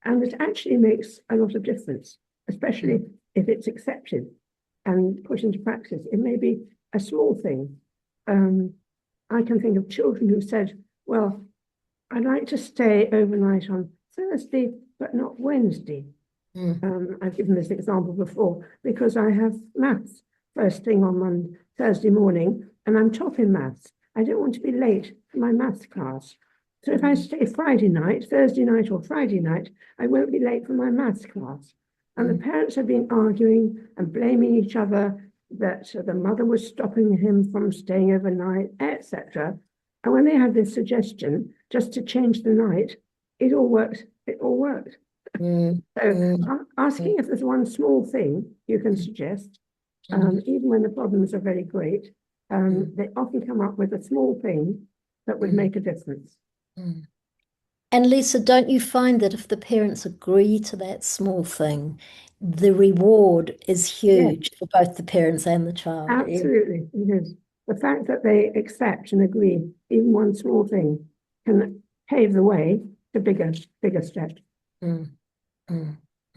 and that actually makes a lot of difference, especially if it's accepted and put into practice. It may be a small thing. I can think of children who said, well, I'd like to stay overnight on Thursday, but not Wednesday. I've given this example before because I have maths first thing on Thursday morning and I'm top in maths. I don't want to be late for my maths class. So if I stay Friday night, Thursday night or Friday night, I won't be late for my maths class. And the parents have been arguing and blaming each other that the mother was stopping him from staying overnight, etc. And when they had this suggestion just to change the night, it all worked. It all worked. So asking if there's one small thing you can suggest, even when the problems are very great, they often come up with a small thing that would make a difference.
And Lisa, don't you find that if the parents agree to that small thing, the reward is huge for both the parents and the child?
Absolutely, it is. The fact that they accept and agree, even one small thing, can pave the way to bigger steps.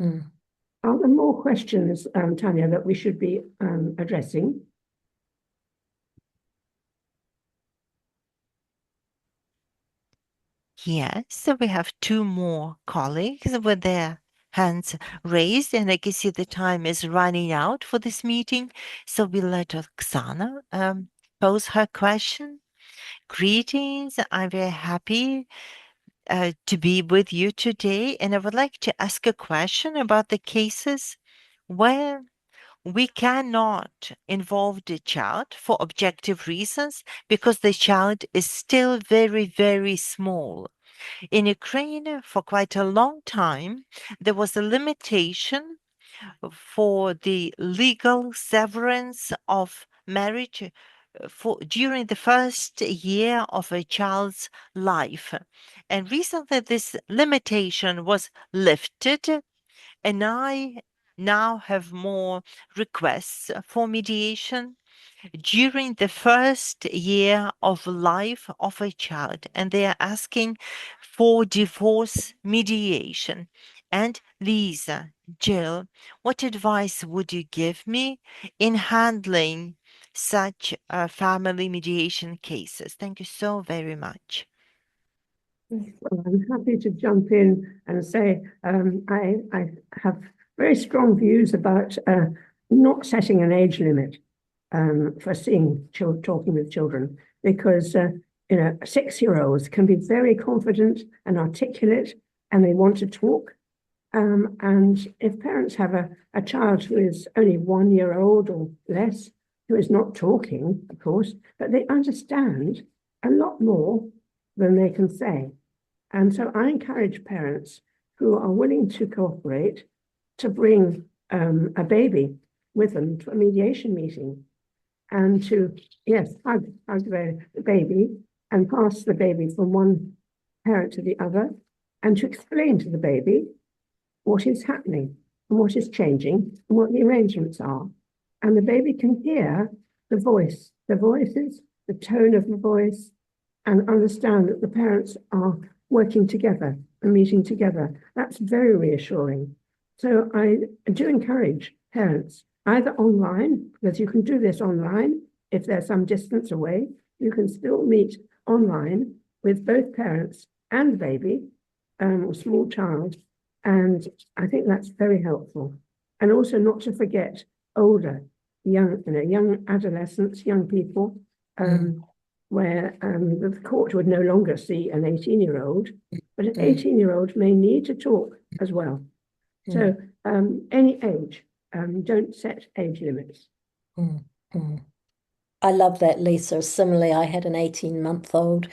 Are there more questions, Tanya, that we should be addressing?
Yes, so we have two more colleagues with their hands raised, and I can see the time is running out for this meeting. So we'll let Oksana pose her question. Greetings, I'm very happy to be with you today, and I would like to ask a question about the cases where we cannot involve the child for objective reasons because the child is still very, very small. In Ukraine, for quite a long time, there was a limitation for the legal severance of marriage for during the first year of a child's life. And recently, this limitation was lifted, and I now have more requests for mediation during the first year of life of a child, and they are asking for divorce mediation. And Lisa, Jill, what advice would you give me in handling such family mediation cases? Thank you so very much.
Well, I'm happy to jump in and say I have very strong views about not setting an age limit for talking with children, because 6-year-olds can be very confident and articulate, and they want to talk. And if parents have a child who is only 1 year old or less, who is not talking, of course, but they understand a lot more than they can say. And so I encourage parents who are willing to cooperate to bring a baby with them to a mediation meeting, and to, yes, hug the baby and pass the baby from one parent to the other, and to explain to the baby what is happening and what is changing and what the arrangements are. And the baby can hear the voices, the tone of the voice, and understand that the parents are working together and meeting together. That's very reassuring. So I do encourage parents, either online, because you can do this online if there's some distance away, you can still meet online with both parents and baby, or small child. And I think that's very helpful. And also not to forget older, young adolescents, young people, where the court would no longer see an 18-year-old, but an 18-year-old may need to talk as well. So any age, don't set age limits.
I love that, Lisa. Similarly, I had an 18-month-old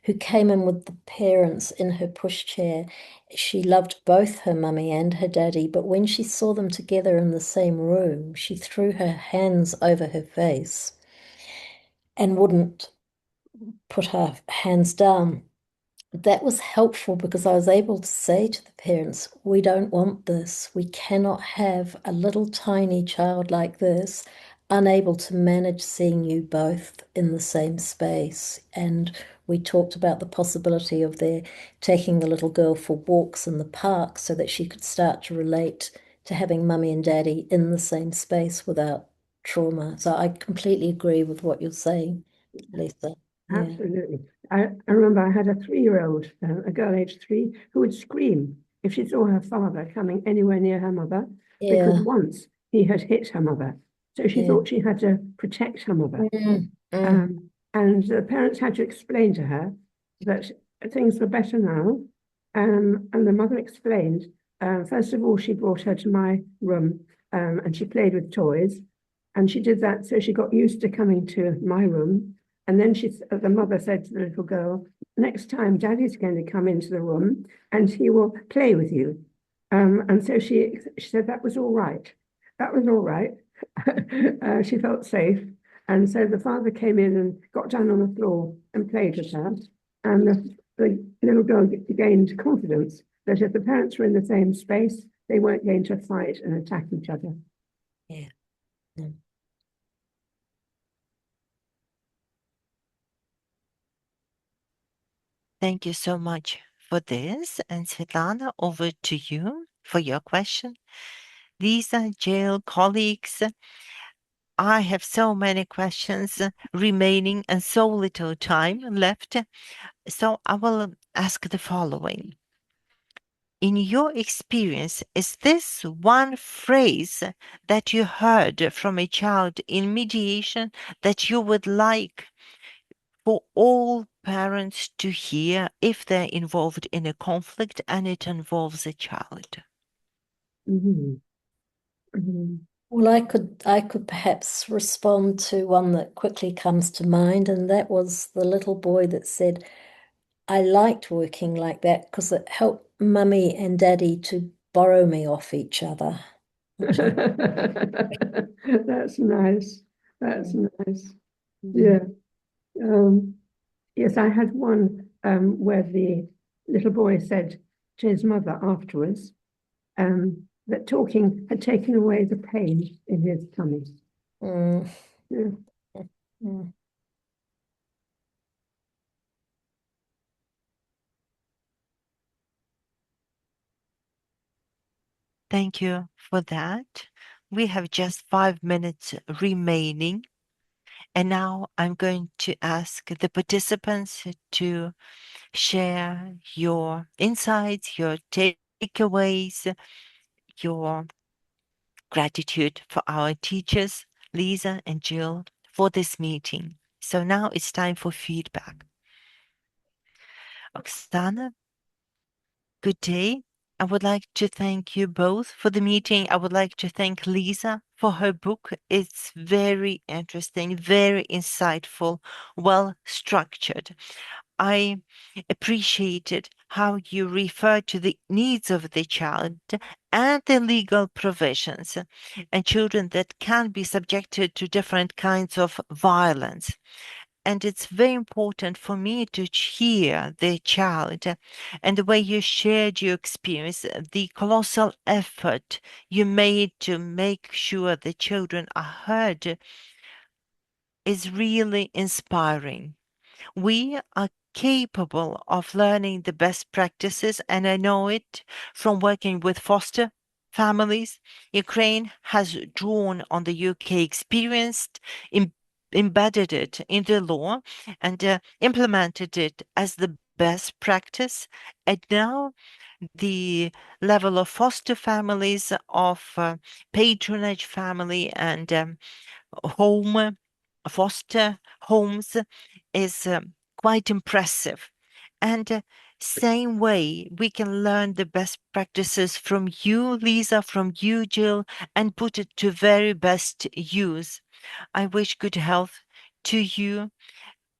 who came in with the parents in her pushchair. She loved both her mummy and her daddy, but when she saw them together in the same room, she threw her hands over her face and wouldn't put her hands down. That was helpful because I was able to say to the parents, we don't want this. We cannot have a little tiny child like this, unable to manage seeing you both in the same space. And we talked about the possibility of their taking the little girl for walks in the park so that she could start to relate to having mummy and daddy in the same space without trauma. So I completely agree with what you're saying, Lisa. Yeah.
Absolutely. I remember I had a 3-year-old, a girl aged 3, who would scream if she saw her father coming anywhere near her mother, because once he had hit her mother. So she thought she had to protect her mother. And the parents had to explain to her that things were better now. And the mother explained, first of all, she brought her to my room and she played with toys. And she did that so she got used to coming to my room. And then the mother said to the little girl, next time Daddy's going to come into the room and he will play with you. And so she said that was all right. That was all right. She felt safe. And so the father came in and got down on the floor and played with her. And the little girl gained confidence that if the parents were in the same space, they weren't going to fight and attack each other.
Yeah.
Thank you so much for this. And Svetlana, over to you. for your question. Lisa, Jill, colleagues, I have so many questions remaining and so little time left. So I will ask the following. In your experience, is this one phrase that you heard from a child in mediation that you would like for all parents to hear if they're involved in a conflict and it involves a child?
Mhm. Mhm.
Well, I could perhaps respond to one that quickly comes to mind, and that was the little boy that said, I liked working like that because it helped mummy and daddy to borrow me off each other. Which I-
That's nice. That's nice.
Mhm.
Yeah. Yes, I had one where the little boy said to his mother afterwards that talking had taken away the pain in his tummy.
Mm,
Yeah.
mm.
Thank you for that. We have just 5 minutes remaining. And now I'm going to ask the participants to share your insights, your takeaways, your gratitude for our teachers, Lisa and Jill, for this meeting. So now it's time for feedback. Oksana, good day. I would like to thank you both for the meeting. I would like to thank Lisa for her book. It's very interesting, very insightful, well structured. I appreciated how you refer to the needs of the child and the legal provisions and children that can be subjected to different kinds of violence. And it's very important for me to hear the child and the way you shared your experience, the colossal effort you made to make sure the children are heard is really inspiring. We are capable of learning the best practices, and I know it from working with foster families. Ukraine has drawn on the UK experience, embedded it in the law, and implemented it as the best practice. And now the level of foster families, of patronage family, and home foster homes is quite impressive. And same way, we can learn the best practices from you, Lisa, from you, Jill, and put it to very best use. I wish good health to you.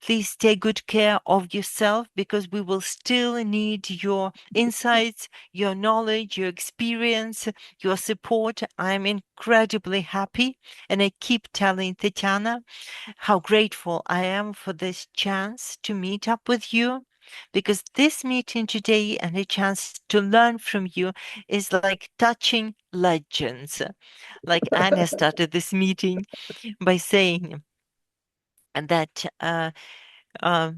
Please take good care of yourself because we will still need your insights, your knowledge, your experience, your support. I'm incredibly happy. And I keep telling Tatiana how grateful I am for this chance to meet up with you because this meeting today and a chance to learn from you is like touching legends. Like Anna started this meeting by saying that uh,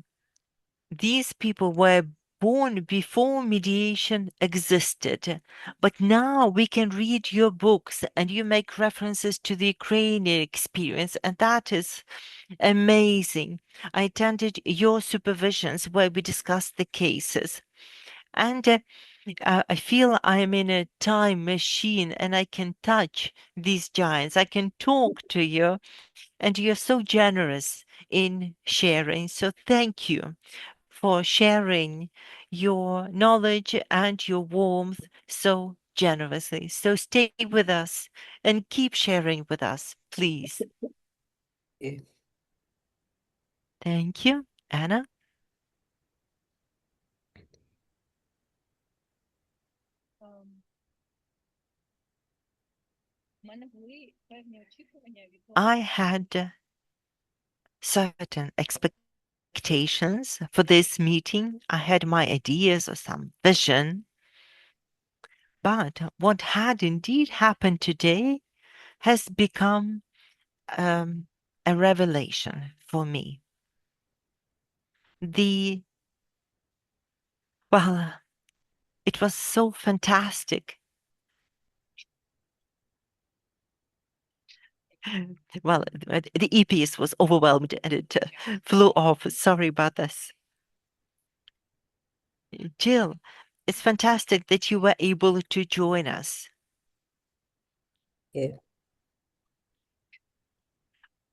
these people were born before mediation existed, but now we can read your books and you make references to the Ukrainian experience, and that is amazing. I attended your supervisions where we discussed the cases. And I feel I am in a time machine and I can touch these giants. I can talk to you, and you're so generous in sharing. So thank you for sharing your knowledge and your warmth so generously. So stay with us and keep sharing with us, please.
Yeah.
Thank you. Anna? I had certain expectations for this meeting. I had my ideas or some vision. But what had indeed happened today has become um, a revelation for me. The Well, it was so fantastic Well, the earpiece was overwhelmed and it flew off. Sorry about this. Jill, it's fantastic that you were able to join us.
Yeah.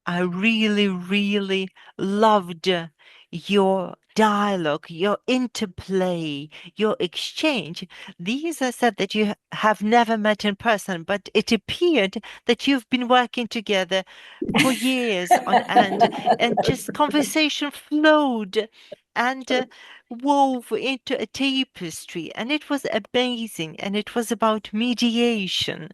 I really, really loved your dialogue, your interplay, your exchange. Lisa said that you have never met in person, but it appeared that you've been working together for years on end, and just conversation flowed and wove into a tapestry, and it was amazing, and it was about mediation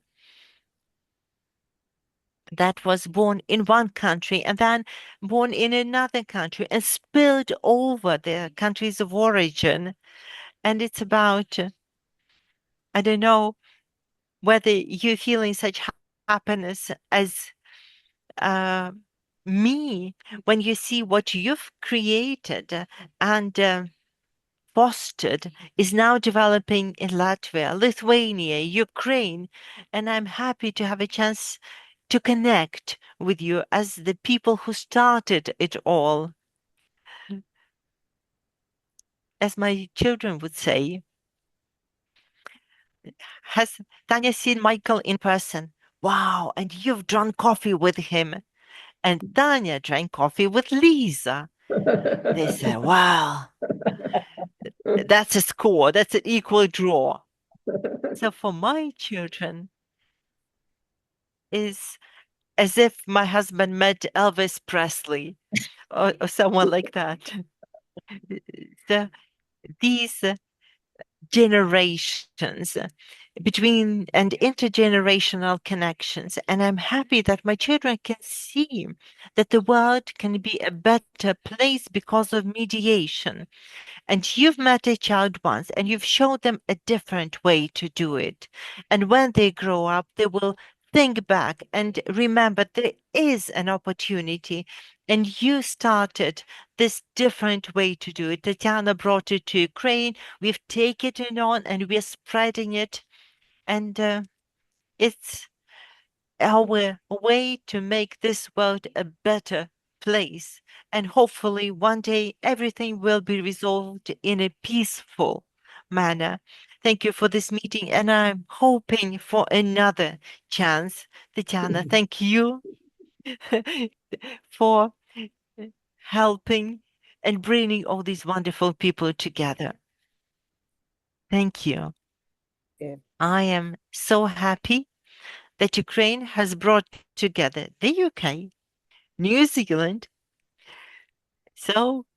that was born in one country and then born in another country and spilled over their countries of origin. And it's about, I don't know whether you're feeling such happiness as uh, me when you see what you've created and fostered is now developing in Latvia, Lithuania, Ukraine. And I'm happy to have a chance to connect with you as the people who started it all. As my children would say, has Tanya seen Michael in person? Wow, and you've drunk coffee with him. And Tanya drank coffee with Lisa. They say, wow, that's a score. That's an equal draw. So for my children, is as if my husband met Elvis Presley or someone like that. So these generations between and intergenerational connections. And I'm happy that my children can see that the world can be a better place because of mediation. And you've met a child once and you've showed them a different way to do it. And when they grow up, they will think back and remember there is an opportunity. And you started this different way to do it. Tatiana brought it to Ukraine. We've taken it on and we're spreading it. And it's our way to make this world a better place. And hopefully one day everything will be resolved in a peaceful manner. Thank you for this meeting, and I'm hoping for another chance. Tatiana, thank you for helping and bringing all these wonderful people together. Thank you.
Yeah.
I am so happy that Ukraine has brought together the UK, New Zealand. So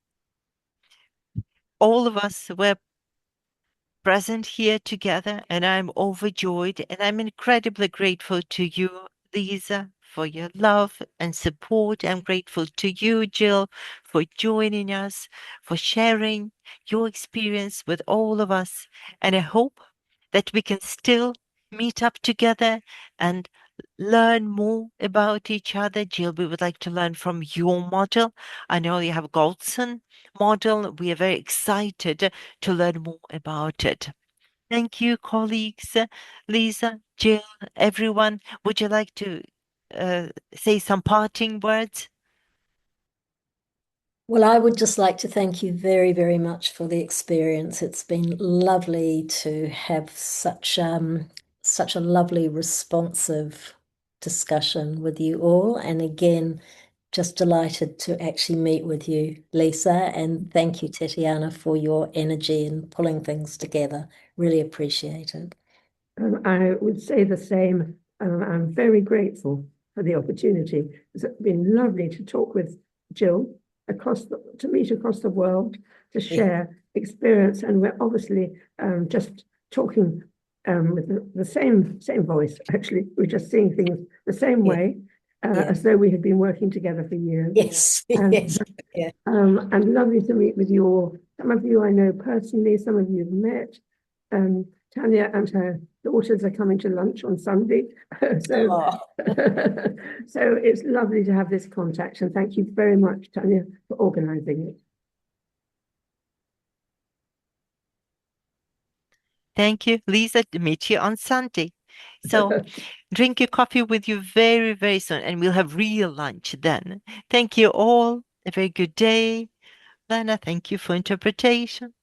all of us were present here together, and I'm overjoyed and I'm incredibly grateful to you, Lisa, for your love and support. I'm grateful to you, Jill, for joining us, for sharing your experience with all of us. And I hope that we can still meet up together and learn more about each other. Jill, we would like to learn from your model. I know you have Goldson model. We are very excited to learn more about it. Thank you, colleagues. Lisa, Jill, everyone. Would you like to say some parting words?
Well, I would just like to thank you very, very much for the experience. It's been lovely to have such a lovely, responsive discussion with you all. And again, just delighted to actually meet with you, Lisa. And thank you, Tatiana, for your energy in pulling things together. Really appreciate it.
I would say the same. I'm very grateful for the opportunity. It's been lovely to talk with Jill to meet across the world, to share experience, and we're obviously just talking with the same voice. Actually, we're just seeing things the same way, as though we had been working together for years.
Yes,
And,
yes, yeah.
And lovely to meet with you all. Some of you I know personally, some of you have met. Tanya and her daughters are coming to lunch on Sunday. So it's lovely to have this contact, and thank you very much, Tanya, for organising it.
Thank you, Lisa. To meet you on Sunday. So drink your coffee with you very, very soon, and we'll have real lunch then. Thank you all. A very good day. Lena, thank you for interpretation.